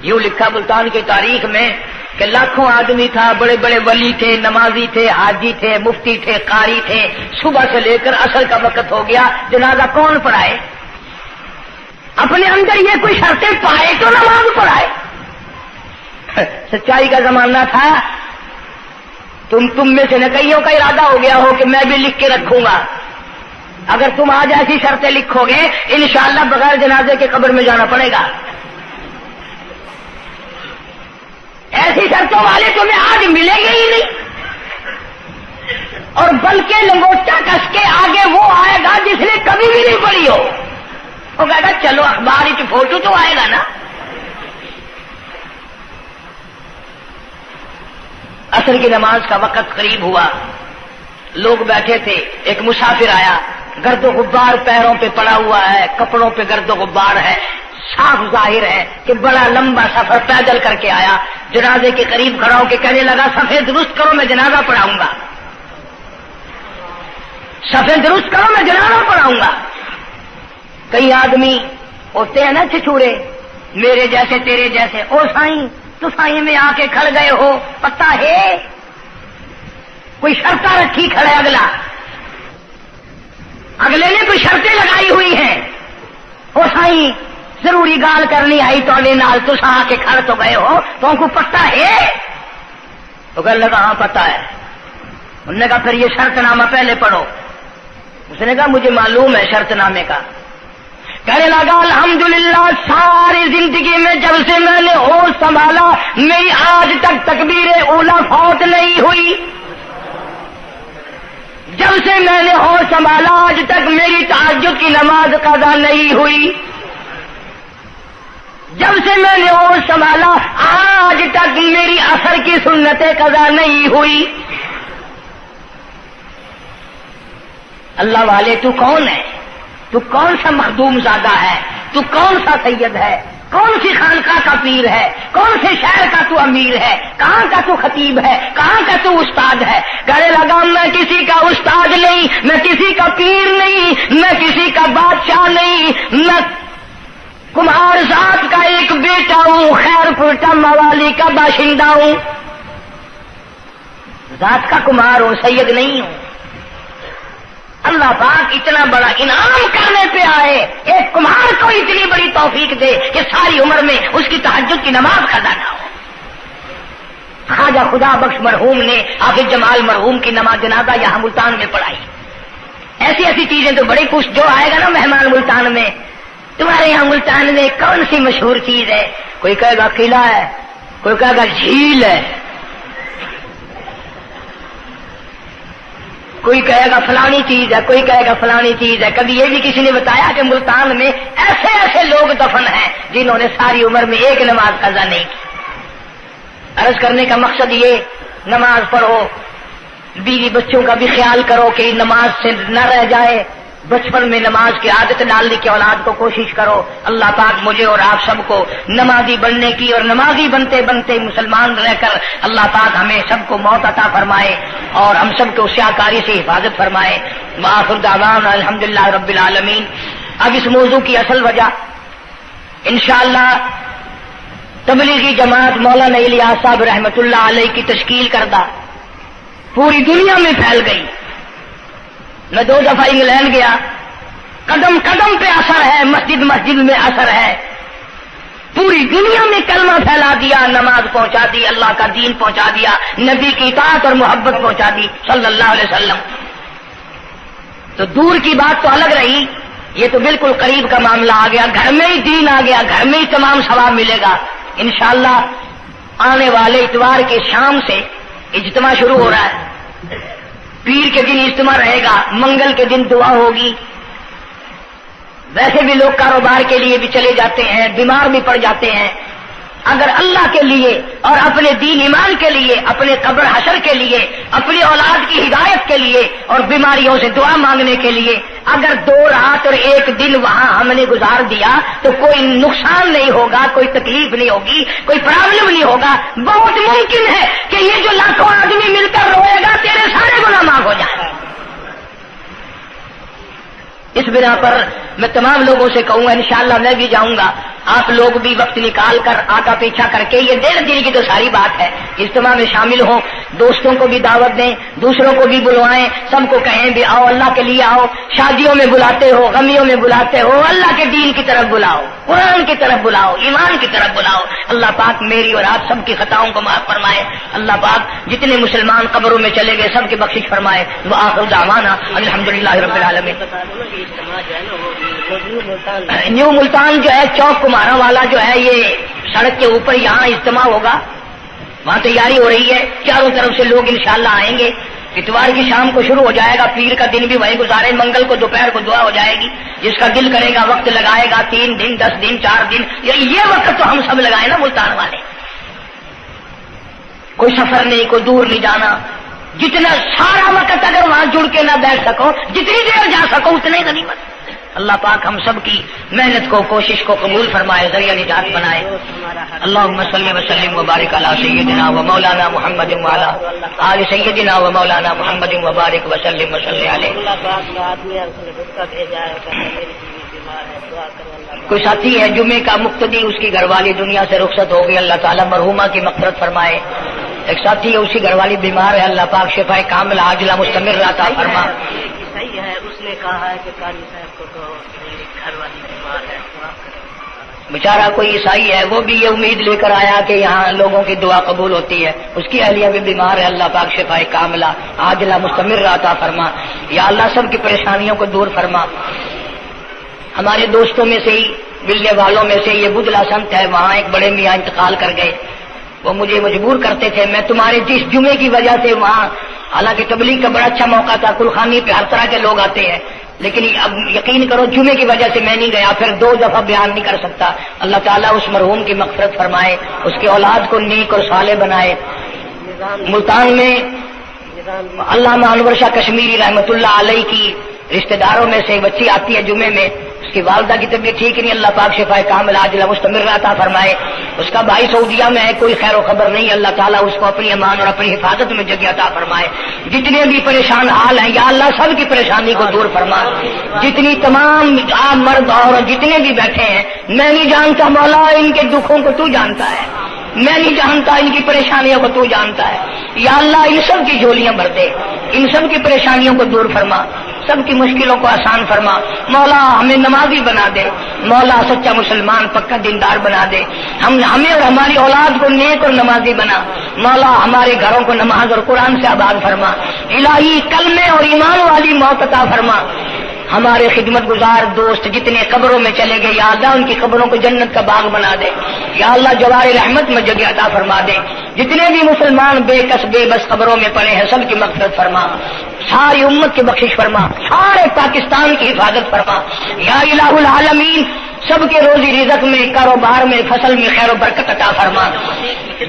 یوں لکھا ملتان کی تاریخ میں کہ لاکھوں آدمی تھا، بڑے بڑے ولی تھے، نمازی تھے، حاجی تھے، مفتی تھے، قاری تھے، صبح سے لے کر عصر کا وقت ہو گیا، جنازہ کون پڑھائے؟ اپنے اندر یہ کوئی شرطیں پائے تو نماز پڑھائے۔ سچائی کا زمانہ تھا، تم میں سے نہ کئیوں کا ارادہ ہو گیا ہو کہ میں بھی لکھ کے رکھوں گا، اگر تم آج ایسی شرطیں لکھو گے انشاءاللہ بغیر جنازے کے قبر میں جانا پڑے گا۔ ایسی شرطوں والے تمہیں آج ملیں گے ہی نہیں۔ اور بلکہ لنگوٹا کس کے آگے وہ آئے گا جس نے کبھی بھی نہیں پڑھی ہو. وہ کہے گا چلو اخبار کی فوٹو تو آئے گا نا. عصر کی نماز کا وقت قریب ہوا، لوگ بیٹھے تھے، ایک مسافر آیا، گرد و غبار پیروں پہ پڑا ہوا ہے، کپڑوں پہ گرد و غبار ہے، صاف ظاہر ہے کہ بڑا لمبا سفر پیدل کر کے آیا. جنازے کے قریب کھڑا ہو کے کہنے لگا صفیں درست کرو میں جنازہ پڑھاؤں گا، صفیں درست کرو میں جنازہ پڑھاؤں گا. کئی آدمی ہوتے ہیں نا چھچورے، میرے جیسے تیرے جیسے، او سائیں تو سائیں میں آ کے کھڑ گئے ہو، پتہ ہے کوئی شرطیں رکھی کھڑے، اگلے نے کوئی شرطیں لگائی ہوئی ہیں. او سائیں ضروری گال کرنی آئی تو نال تو آ کے کھڑ تو گئے ہو، تو ان کو پتہ ہے؟ تو کہنے لگا ہاں پتہ ہے. انہوں نے کہا پھر یہ شرط نامہ پہلے پڑھو. اس نے کہا مجھے معلوم ہے شرط نامے کا. کہنے لگا الحمدللہ ساری زندگی میں جب سے میں نے ہوش سنبھالا میری آج تک تکبیر اولا فوت نہیں ہوئی. جب سے میں نے ہوش سنبھالا آج تک میری تہجد کی نماز قضا نہیں ہوئی. جب سے میں نے ہوش سنبھالا آج تک میری عصر کی سنتیں قضا نہیں ہوئی. اللہ والے تو کون ہے؟ تو کون سا مخدوم زادہ ہے؟ تو کون سا سید ہے؟ کون سی خانقاہ کا پیر ہے؟ کون سے شہر کا تو امیر ہے؟ کہاں کا تو خطیب ہے؟ کہاں کا تو استاد ہے؟ کہنے لگا میں کسی کا استاد نہیں، میں کسی کا پیر نہیں، میں کسی کا بادشاہ نہیں، میں کمہار ذات کا ایک بیٹا ہوں، خیر پورٹا موالی کا باشندہ ہوں، ذات کا کمہار ہوں، سید نہیں ہوں. اللہ پاک اتنا بڑا انعام کرنے پہ آئے، ایک کمہار کو اتنی بڑی توفیق دے کہ ساری عمر میں اس کی تہجد کی نماز قضا نہ ہو. خواجہ خدا بخش مرحوم نے حافظ جمال مرحوم کی نماز جنازہ یہاں ملتان میں پڑھائی. ایسی ایسی چیزیں تو بڑی کچھ، جو آئے گا نا مہمان ملتان میں، تمہارے یہاں ملتان میں کون سی مشہور چیز ہے؟ کوئی کہے گا قلعہ ہے، کوئی کہے گا جھیل ہے، کوئی کہے گا فلانی چیز ہے، کوئی کہے گا فلانی چیز ہے. کبھی یہ بھی کسی نے بتایا کہ ملتان میں ایسے ایسے لوگ دفن ہیں جنہوں نے ساری عمر میں ایک نماز قضا نہیں کی. عرض کرنے کا مقصد یہ، نماز پڑھو، بیوی بچوں کا بھی خیال کرو کہ نماز سے نہ رہ جائے. بچپن میں نماز کی عادت ڈالنے کی اولاد کو کوشش کرو. اللہ پاک مجھے اور آپ سب کو نمازی بننے کی اور نمازی بنتے بنتے مسلمان رہ کر اللہ پاک ہمیں سب کو موت عطا فرمائے اور ہم سب کو سیاکاری سے حفاظت فرمائے. وآخر دعوانا الحمدللہ رب العالمین. اب اس موضوع کی اصل وجہ انشاءاللہ تبلیغی جماعت مولانا الیاس صاحب رحمۃ اللہ علیہ کی تشکیل کردہ پوری دنیا میں پھیل گئی. میں 2 دفعہ انگلینڈ گیا، قدم قدم پہ اثر ہے، مسجد مسجد میں اثر ہے. پوری دنیا میں کلمہ پھیلا دیا، نماز پہنچا دی، اللہ کا دین پہنچا دیا، نبی کی اطاعت اور محبت پہنچا دی صلی اللہ علیہ وسلم. تو دور کی بات تو الگ رہی، یہ تو بالکل قریب کا معاملہ آ گیا. گھر میں ہی دین آ گیا، گھر میں ہی تمام ثواب ملے گا انشاءاللہ. آنے والے اتوار کے شام سے اجتماع شروع ہو رہا ہے. پیر کے دن اجتماع رہے گا، منگل کے دن دعا ہوگی. ویسے بھی لوگ کاروبار کے لیے بھی چلے جاتے ہیں، بیمار بھی پڑ جاتے ہیں. اگر اللہ کے لیے اور اپنے دین ایمان کے لیے، اپنے قبر حشر کے لیے، اپنی اولاد کی ہدایت کے لیے اور بیماریوں سے دعا مانگنے کے لیے اگر 2 رات اور 1 دن وہاں ہم نے گزار دیا تو کوئی نقصان نہیں ہوگا، کوئی تکلیف نہیں ہوگی، کوئی پرابلم نہیں ہوگا. بہت ممکن ہے کہ یہ جو لاکھوں آدمی مل کر روئے گا تیرے سارے گناہ معاف ہو جائیں. اس بنا پر میں تمام لوگوں سے کہوں گا انشاءاللہ میں بھی جاؤں گا. آپ لوگ بھی وقت نکال کر آگا پیچھا کر کے، یہ 1.5 دن کی تو ساری بات ہے، اجتماع میں شامل ہوں. دوستوں کو بھی دعوت دیں، دوسروں کو بھی بلوائیں، سب کو کہیں بھی آؤ، اللہ کے لیے آؤ. شادیوں میں بلاتے ہو، غمیوں میں بلاتے ہو، اللہ کے دین کی طرف بلاؤ، قرآن کی طرف بلاؤ، ایمان کی طرف بلاؤ. اللہ پاک میری اور آپ سب کی خطاؤں کو معاف فرمائے. اللہ پاک جتنے مسلمان قبروں میں چلے گئے سب کی بخشش فرمائے. وآخر دعوانا الحمدللہ رب العالمین. نیو ملتان جو ہے چوک کمارا والا جو ہے، یہ سڑک کے اوپر یہاں اجتماع ہوگا. وہاں تیاری ہو رہی ہے، چاروں طرف سے لوگ انشاءاللہ آئیں گے. اتوار کی شام کو شروع ہو جائے گا، پیر کا دن بھی وہیں گزارے، منگل کو دوپہر کو دعا ہو جائے گی، جس کا دل کرے گا وقت لگائے گا، 3 دن 10 دن 4 دن، یہ وقت تو ہم سب لگائے نا ملتان والے. کوئی سفر نہیں، کوئی دور نہیں جانا، جتنا سارا وقت اگر وہاں جڑ کے نہ بیٹھ سکو، جتنی دیر جا سکو اتنے غنیمت. اللہ پاک ہم سب کی محنت کو، کوشش کو قبول فرمائے، ذریعہ نجات بنائے. اللہم صلی وسلم وبارک علی سیدنا و مولانا محمد وعلی آل سیدنا و مولانا محمد وبارک وسلم وصلی علیہ. کوئی ساتھی ہے جمعے کا مقتدی، اس کی گھر والی دنیا سے رخصت ہو گئی، اللہ تعالیٰ مرحومہ کی مغفرت فرمائے. ایک ساتھی ہے، اسی گھر والی بیمار ہے، اللہ پاک شفائے کاملہ عاجلہ مستمر عطا فرما. صحیح ہے، اس نے کہا ہے کہ قاری صاحب کو تو میری گھر والی بیمار ہے. بیچارہ کوئی عیسائی ہے، وہ بھی یہ امید لے کر آیا کہ یہاں لوگوں کی دعا قبول ہوتی ہے، اس کی اہلیہ بھی بیمار ہے، اللہ پاک شفائے کاملہ عاجلہ مستمر عطا فرما. یا اللہ سب کی پریشانیوں کو دور فرما. ہمارے دوستوں میں سے ہی، ملنے والوں میں سے یہ بدلا سنت ہے، وہاں ایک بڑے میاں انتقال کر گئے. وہ مجھے مجبور کرتے تھے، میں تمہارے جس جمعے کی وجہ سے وہاں، حالانکہ تبلیغ کا بڑا اچھا موقع تھا، کلخانی پہ ہر طرح کے لوگ آتے ہیں، لیکن اب یقین کرو جمعے کی وجہ سے میں نہیں گیا، پھر 2 دفعہ بیان نہیں کر سکتا. اللہ تعالیٰ اس مرحوم کی مغفرت فرمائے، اس کے اولاد کو نیک اور صالح بنائے. ملتان میں علامہ انور شاہ کشمیری رحمۃ اللہ علیہ کی رشتہ داروں میں سے ایک بچی آتی ہے جمعے میں، اس کی والدہ کی طبیعت ٹھیک نہیں، اللہ پاک شفائے کاملہ عاجلہ مستمر عطا فرمائے. اس کا بھائی سعودیہ میں ہے، کوئی خیر و خبر نہیں، اللہ تعالیٰ اس کو اپنی امان اور اپنی حفاظت میں جگہ عطا فرمائے. جتنے بھی پریشان حال ہیں یا اللہ سب کی پریشانی کو دور فرما. جتنی تمام عام مرد اور جتنے بھی بیٹھے ہیں، میں نہیں جانتا مولا ان کے دکھوں کو تو جانتا ہے، میں نہیں جانتا ان کی پریشانیوں کو تو جانتا ہے. یا اللہ ان سب کی جھولیاں بھر دے، ان سب کی پریشانیوں کو دور فرما، سب کی مشکلوں کو آسان فرما. مولا ہمیں نمازی بنا دے، مولا سچا مسلمان پکا دیندار بنا دے. ہمیں اور ہماری اولاد کو نیک اور نمازی بنا. مولا ہمارے گھروں کو نماز اور قرآن سے آباد فرما. الہی کلمے اور ایمان والی موت عطا فرما. ہمارے خدمت گزار دوست جتنے قبروں میں چلے گئے، یا اللہ ان کی قبروں کو جنت کا باغ بنا دے. یا اللہ جوار رحمت میں جگہ عطا فرما دے. جتنے بھی مسلمان بے کس بے بس قبروں میں پڑے ہیں، سب کی مغفرت فرما، ساری امت کی بخشش فرما، سارے پاکستان کی حفاظت فرما. یا الہ العالمین سب کے روزی رزق میں، کاروبار میں، فصل میں خیر و برکت عطا فرما.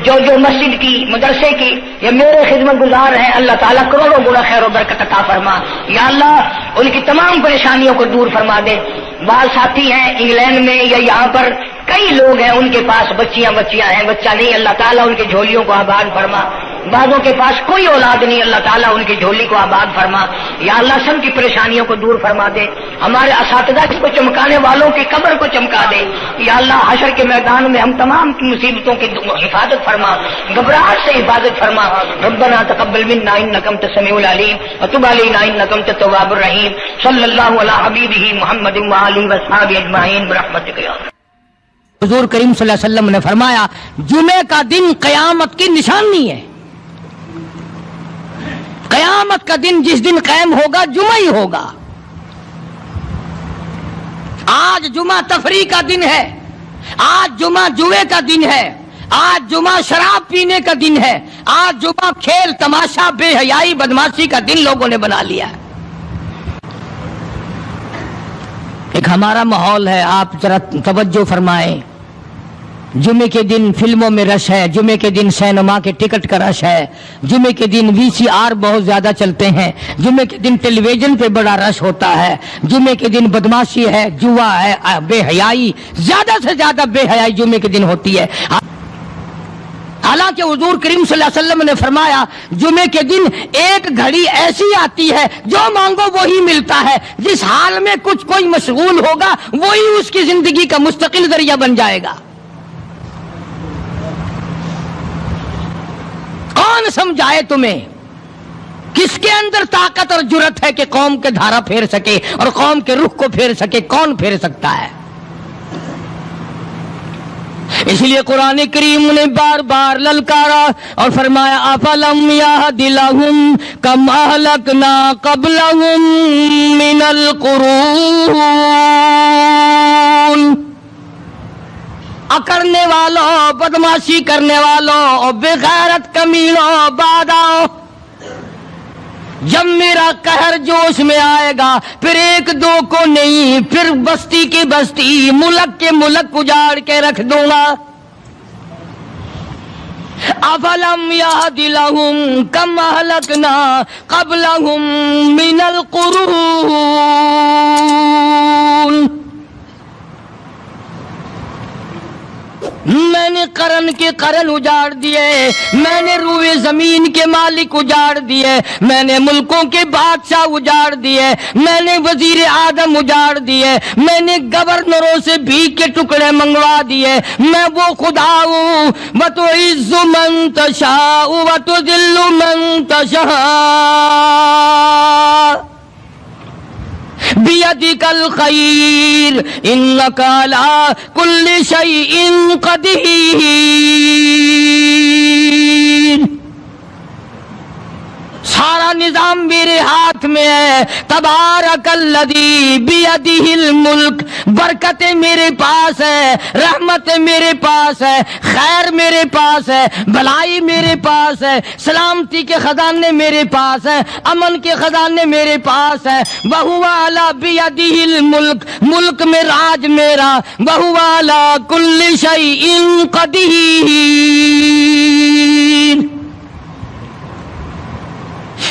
جو مسجد کی، مدرسے کی یہ میرے خدمت گزار ہیں، اللہ تعالیٰ کروڑوں گنا خیر و برکت عطا فرما. یا اللہ ان کی تمام پریشانیوں کو دور فرما دے. بعض ساتھی ہیں انگلینڈ میں یا یہاں پر کئی لوگ ہیں، ان کے پاس بچیاں ہیں، بچہ نہیں، اللہ تعالیٰ ان کی جھولیوں کو آباد فرما. بعضوں کے پاس کوئی اولاد نہیں، اللہ تعالیٰ ان کی جھولی کو آباد فرما. یا اللہ سب کی پریشانیوں کو دور فرما دے. ہمارے اساتذہ کو چمکانے والوں کی قبر کو چمکا دے. یا اللہ حشر کے میدان میں ہم تمام کی مصیبتوں کی حفاظت فرما، گھبراہٹ سے حفاظت فرما. ربنا تقبل منا انک انت السمیع العلیم وتب علینا انک انت التواب الرحیم. صلی اللہ علی حبیبہ محمد وآلہ وصحبہ اجمعین برحمتک یا اللہ. حضور کریم صلی اللہ علیہ وسلم نے فرمایا جمعے کا دن قیامت کی نشانی ہے. قیامت کا دن جس دن قائم ہوگا جمعہ ہی ہوگا. آج جمعہ تفریح کا دن ہے، آج جمعہ جوئے کا دن ہے، آج جمعہ شراب پینے کا دن ہے، آج جمعہ کھیل تماشا بے حیائی بدماشی کا دن لوگوں نے بنا لیا. ایک ہمارا ماحول ہے، آپ ذرا توجہ فرمائیں. جمعے کے دن فلموں میں رش ہے، جمعے کے دن سینما کے ٹکٹ کا رش ہے، جمعے کے دن VCR بہت زیادہ چلتے ہیں، جمعے کے دن ٹیلی ویژن پہ بڑا رش ہوتا ہے، جمعے کے دن بدماشی ہے، جوا ہے، بے حیائی، زیادہ سے زیادہ بے حیائی جمعے کے دن ہوتی ہے. حالانکہ حضور کریم صلی اللہ علیہ وسلم نے فرمایا جمعے کے دن ایک گھڑی ایسی آتی ہے جو مانگو وہی ملتا ہے. جس حال میں کوئی مشغول ہوگا وہی اس کی زندگی کا مستقل ذریعہ بن جائے گا. کون سمجھائے تمہیں؟ کس کے اندر طاقت اور جرت ہے کہ قوم کے دھارا پھیر سکے اور قوم کے رخ کو پھیر سکے؟ کون پھیر سکتا ہے؟ اس لیے قرآن کریم نے بار بار للکارا اور فرمایا افلم یہد لہم کم اہلکنا قبلہم من القرون. اکڑنے والوں، بدماشی کرنے والوں اور بغیرت کمینوں، باداؤں، جب میرا قہر جوش میں آئے گا پھر ایک دو کو نہیں، پھر بستی کی بستی، ملک کے ملک اجاڑ کے رکھ دوں گا۔ افلم یہد لہم کم اہلکنا قبلہم من القرون، میں نے قرن کے قرن اجاڑ دیے، میں نے روئے زمین کے مالک اجاڑ دیے، میں نے ملکوں کے بادشاہ اجاڑ دیے، میں نے وزیر اعظم اجاڑ دیے، میں نے گورنروں سے بھیک کے ٹکڑے منگوا دیے۔ میں وہ خدا ہوں وَتُعِزُّ مَن تَشَاءُ وَتُذِلُّ مَن تَشَاءُ بِيَدِكَ الْخَيْرُ إِنَّكَ عَلَى كُلِّ شَيْءٍ قَدِيرٌ۔ سارا نظام میرے ہاتھ میں ہے۔ تبارک الذی بیدہ الملک، برکتیں میرے پاس ہے، رحمتیں میرے پاس ہے، خیر میرے پاس ہے، بھلائی میرے پاس ہے، سلامتی کے خزانے میرے پاس ہے، امن کے خزانے میرے پاس ہے۔ وہو علی بیدہ الملک، ملک میں راج میرا، وہو علی کل شیء قدیر۔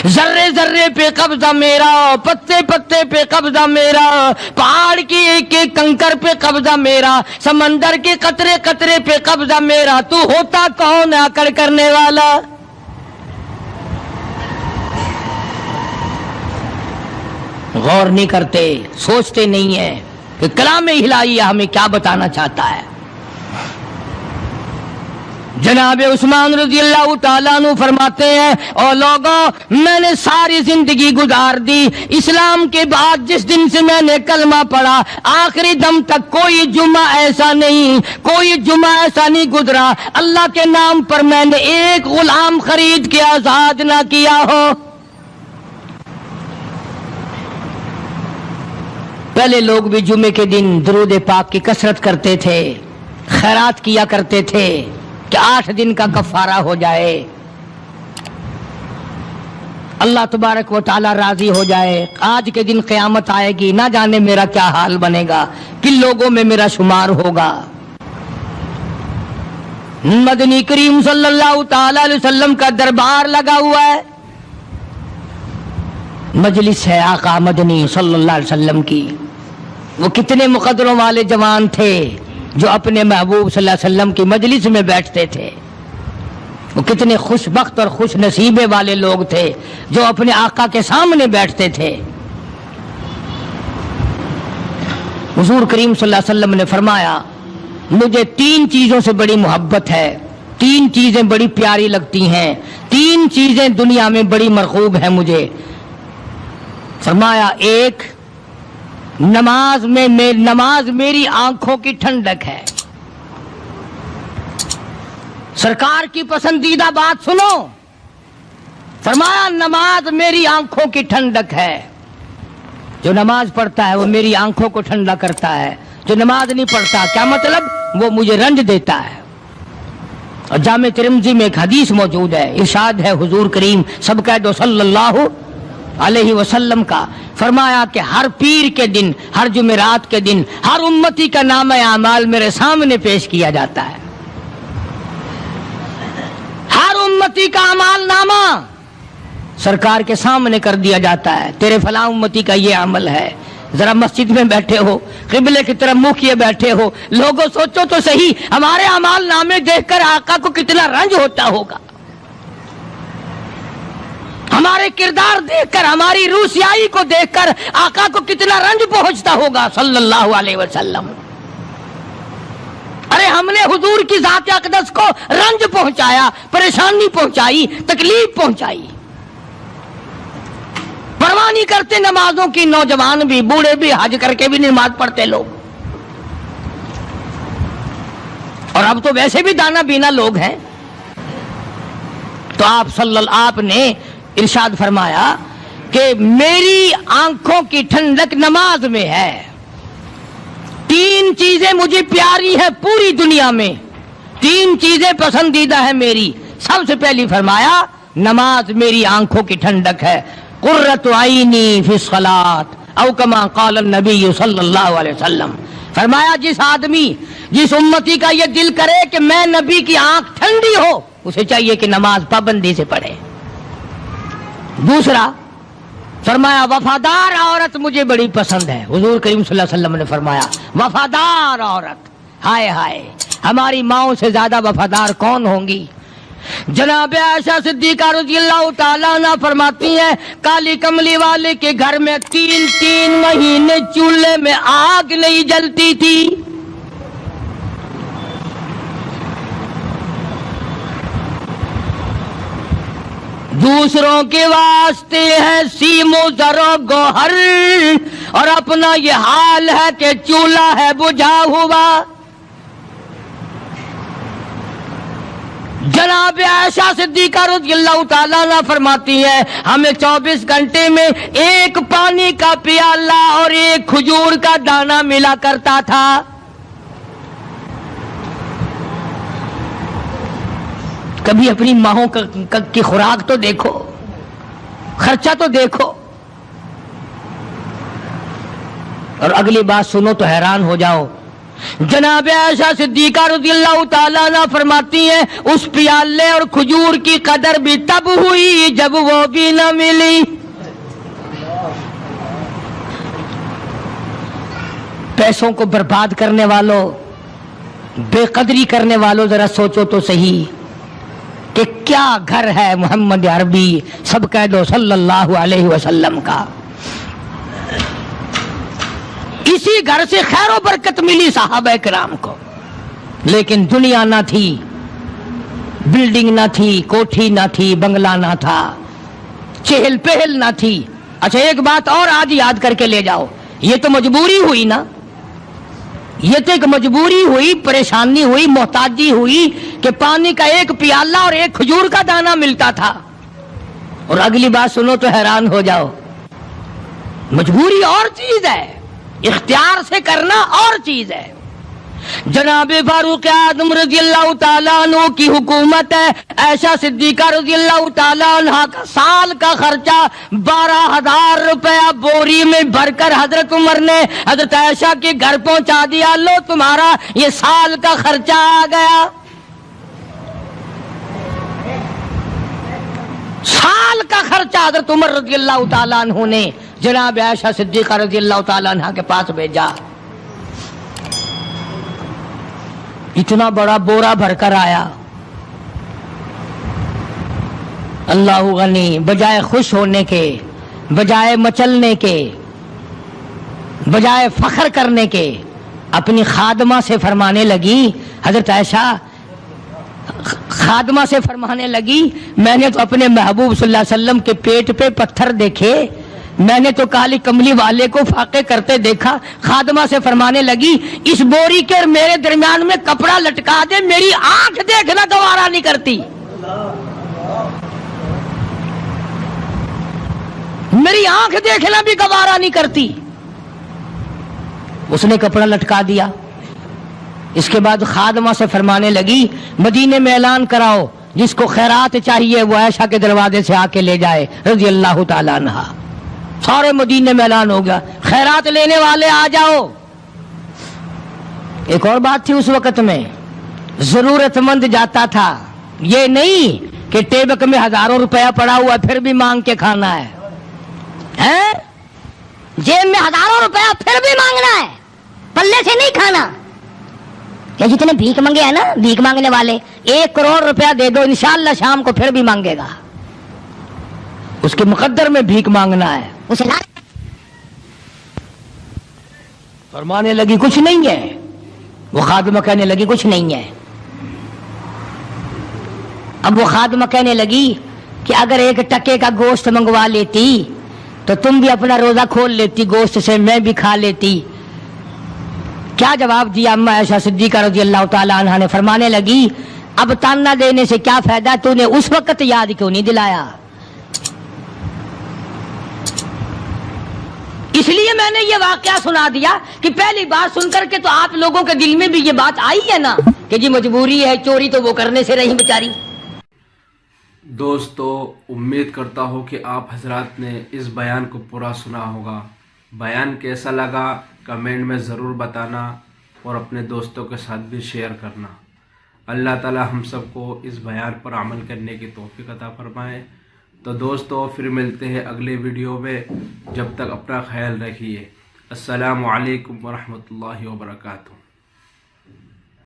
ذرے ذرے پہ قبضہ میرا، پتے پتے پہ قبضہ میرا، پہاڑ کی ایک ایک کنکر پہ قبضہ میرا، سمندر کے قطرے قطرے پہ قبضہ میرا۔ تو ہوتا کون ہے اکڑ کرنے والا؟ غور نہیں کرتے، سوچتے نہیں ہیں کہ کلام الہی ہمیں کیا بتانا چاہتا ہے۔ جناب عثمان رضی اللہ تعالیٰ عنہ فرماتے ہیں، اور لوگوں میں نے ساری زندگی گزار دی، اسلام کے بعد جس دن سے میں نے کلمہ پڑھا آخری دم تک کوئی جمعہ ایسا نہیں، کوئی جمعہ ایسا نہیں گزرا اللہ کے نام پر میں نے ایک غلام خرید کے آزاد نہ کیا ہو۔ پہلے لوگ بھی جمعے کے دن درود پاک کی کثرت کرتے تھے، خیرات کیا کرتے تھے کہ 8 دن کا کفارہ ہو جائے، اللہ تبارک و تعالی راضی ہو جائے۔ آج کے دن قیامت آئے گی، نہ جانے میرا کیا حال بنے گا، کن لوگوں میں میرا شمار ہوگا۔ مدنی کریم صلی اللہ تعالی علیہ وسلم کا دربار لگا ہوا ہے، مجلس ہے آقا مدنی صلی اللہ علیہ وسلم کی۔ وہ کتنے مقدروں والے جوان تھے جو اپنے محبوب صلی اللہ علیہ وسلم کی مجلس میں بیٹھتے تھے، وہ کتنے خوش بخت اور خوش نصیبے والے لوگ تھے جو اپنے آقا کے سامنے بیٹھتے تھے۔ حضور کریم صلی اللہ علیہ وسلم نے فرمایا، مجھے 3 چیزوں سے بڑی محبت ہے، 3 چیزیں بڑی پیاری لگتی ہیں، 3 چیزیں دنیا میں بڑی مرغوب ہیں مجھے۔ فرمایا، ایک نماز میری آنکھوں کی ٹھنڈک ہے۔ سرکار کی پسندیدہ بات سنو، فرمایا نماز میری آنکھوں کی ٹھنڈک ہے۔ جو نماز پڑھتا ہے وہ میری آنکھوں کو ٹھنڈا کرتا ہے، جو نماز نہیں پڑھتا کیا مطلب؟ وہ مجھے رنج دیتا ہے۔ اور جامع ترمذی میں ایک حدیث موجود ہے، ارشاد ہے حضور کریم سب کہہ دو صلی اللہ علیہ وسلم کا، فرمایا کہ ہر پیر کے دن، ہر جمعرات کے دن ہر امتی کا نامہ اعمال میرے سامنے پیش کیا جاتا ہے۔ ہر امتی کا اعمال نامہ سرکار کے سامنے کر دیا جاتا ہے، تیرے فلاں امتی کا یہ عمل ہے۔ ذرا مسجد میں بیٹھے ہو، قبلے کی طرف منہ کیے بیٹھے ہو، لوگوں سوچو تو صحیح ہمارے اعمال نامے دیکھ کر آقا کو کتنا رنج ہوتا ہوگا، ہمارے کردار دیکھ کر، ہماری روسیائی کو دیکھ کر آقا کو کتنا رنج پہنچتا ہوگا صلی اللہ علیہ وسلم۔ ارے ہم نے حضور کی ذات اقدس کو رنج پہنچایا، پریشانی پہنچائی، تکلیف پہنچائی، پرواہ نہیں کرتے نمازوں کی، نوجوان بھی بوڑھے بھی حج کر کے بھی نماز پڑھتے لوگ، اور اب تو ویسے بھی دانا بینا لوگ ہیں۔ تو آپ نے ارشاد فرمایا کہ میری آنکھوں کی ٹھنڈک نماز میں ہے، 3 چیزیں مجھے پیاری ہے پوری دنیا میں، 3 چیزیں پسندیدہ ہے میری۔ سب سے پہلی فرمایا نماز میری آنکھوں کی ٹھنڈک ہے، قرۃ عینی فی الصلاۃ او کما قال النبی صلی اللہ علیہ وسلم. فرمایا جس امتی کا یہ دل کرے کہ میں نبی کی آنکھ ٹھنڈی ہو، اسے چاہیے کہ نماز پابندی سے پڑھے. دوسرا فرمایا وفادار عورت مجھے بڑی پسند ہے. حضور کریم صلی اللہ علیہ وسلم نے فرمایا وفادار عورت، ہائے ہائے ہماری ماؤں سے زیادہ وفادار کون ہوں گی. جناب عائشہ صدیقہ رضی اللہ تعالیٰ عنہ فرماتی ہیں کالی کملی والے کے گھر میں 3 مہینے چولہے میں آگ نہیں جلتی تھی. دوسروں کے واسطے ہے سیم و زر و گوہر، اور اپنا یہ حال ہے کہ چولہا ہے بجھا ہوا. جناب عائشہ صدیقہ رضی اللہ تعالیٰ عنہ فرماتی ہے ہمیں 24 گھنٹے میں ایک پانی کا پیالہ اور ایک کھجور کا دانہ ملا کرتا تھا. کبھی اپنی ماہوں کی خوراک تو دیکھو، خرچہ تو دیکھو. اور اگلی بات سنو تو حیران ہو جاؤ. جناب عائشہ صدیقہ رضی اللہ تعالیٰ عنہ فرماتی ہیں اس پیالے اور کھجور کی قدر بھی تب ہوئی جب وہ بھی نہ ملی. پیسوں کو برباد کرنے والوں، بے قدری کرنے والوں، ذرا سوچو تو صحیح کہ کیا گھر ہے محمد عربی سب کہہ دو صلی اللہ علیہ وسلم کا. اسی گھر سے خیر و برکت ملی صحابہ کرام کو، لیکن دنیا نہ تھی، بلڈنگ نہ تھی، کوٹھی نہ تھی، بنگلہ نہ تھا، چہل پہل نہ تھی. اچھا ایک بات اور آج یاد کر کے لے جاؤ، یہ تو مجبوری ہوئی نا، یہ تو ایک مجبوری ہوئی، پریشانی ہوئی، محتاجی ہوئی کہ پانی کا ایک پیالہ اور ایک کھجور کا دانہ ملتا تھا. اور اگلی بات سنو تو حیران ہو جاؤ، مجبوری اور چیز ہے، اختیار سے کرنا اور چیز ہے. جناب فاروق اعظم رضی اللہ تعالیٰ عنہ کی حکومت ہے. عائشہ صدیقہ رضی اللہ تعالیٰ عنہ کا سال کا خرچہ 12,000 روپیہ بوری میں بھر کر حضرت عمر نے حضرت عائشہ کے گھر پہنچا دیا. لو تمہارا یہ سال کا خرچہ آ گیا. سال کا خرچہ حضرت عمر رضی اللہ تعالیٰ عنہ نے جناب عائشہ صدیقہ رضی اللہ تعالیٰ عنہ کے پاس بھیجا. اتنا بڑا بورا بھر کر آیا. اللہ غنی، بجائے خوش ہونے کے، بجائے مچلنے کے، بجائے فخر کرنے کے، اپنی خادمہ سے فرمانے لگی، حضرت عائشہ خادمہ سے فرمانے لگی میں نے تو اپنے محبوب صلی اللہ علیہ وسلم کے پیٹ پہ پتھر دیکھے، میں نے تو کالی کملی والے کو فاقے کرتے دیکھا. خادمہ سے فرمانے لگی اس بوری کے اور میرے درمیان میں کپڑا لٹکا دے، میری آنکھ دیکھنا گوارا نہیں کرتی، میری آنکھ دیکھنا بھی گوارا نہیں کرتی. اس نے کپڑا لٹکا دیا. اس کے بعد خادمہ سے فرمانے لگی مدینے میں اعلان کراؤ جس کو خیرات چاہیے وہ عائشہ کے دروازے سے آ کے لے جائے رضی اللہ تعالیٰ عنہ. سارے مدینے میں اعلان ہو گیا خیرات لینے والے آ جاؤ. ایک اور بات تھی اس وقت میں، ضرورت مند جاتا تھا، یہ نہیں کہ ٹیبک میں 1000 روپیہ پڑا ہوا پھر بھی مانگ کے کھانا ہے، جیب میں 1000 روپیہ پھر بھی مانگنا ہے، پلے سے نہیں کھانا. کہ جتنے بھیک مانگے ہیں نا، بھیک مانگنے والے 1 کروڑ روپیہ دے دو انشاءاللہ شام کو پھر بھی مانگے گا. اس کے مقدر میں بھیک مانگنا ہے. اسے فرمانے لگی کچھ نہیں ہے. وہ خادمہ کہنے لگی کچھ نہیں ہے. اب وہ خادمہ کہنے لگی کہ اگر 1 ٹکے کا گوشت منگوا لیتی تو تم بھی اپنا روزہ کھول لیتی، گوشت سے میں بھی کھا لیتی. کیا جواب دیا اما عائشہ صدیقہ رضی اللہ تعالیٰ عنہ نے؟ فرمانے لگی اب تانا دینے سے کیا فائدہ، تو نے اس وقت یاد کیوں نہیں دلایا؟ اس لیے میں نے یہ واقعہ سنا دیا کہ پہلی بات سن کر کے تو آپ لوگوں کے دل میں بھی یہ بات آئی ہے نا کہ جی مجبوری ہے، چوری تو وہ کرنے سے رہی بیچاری. دوستو، امید کرتا ہوں کہ آپ حضرات نے اس بیان کو پورا سنا ہوگا۔ بیان کیسا لگا کمنٹ میں ضرور بتانا اور اپنے دوستوں کے ساتھ بھی شیئر کرنا۔ اللہ تعالی ہم سب کو اس بیان پر عمل کرنے کی توفیق عطا فرمائے۔ تو دوستو پھر ملتے ہیں اگلے ویڈیو میں، جب تک اپنا خیال رکھیے۔ السلام علیکم ورحمۃ اللہ وبرکاتہ۔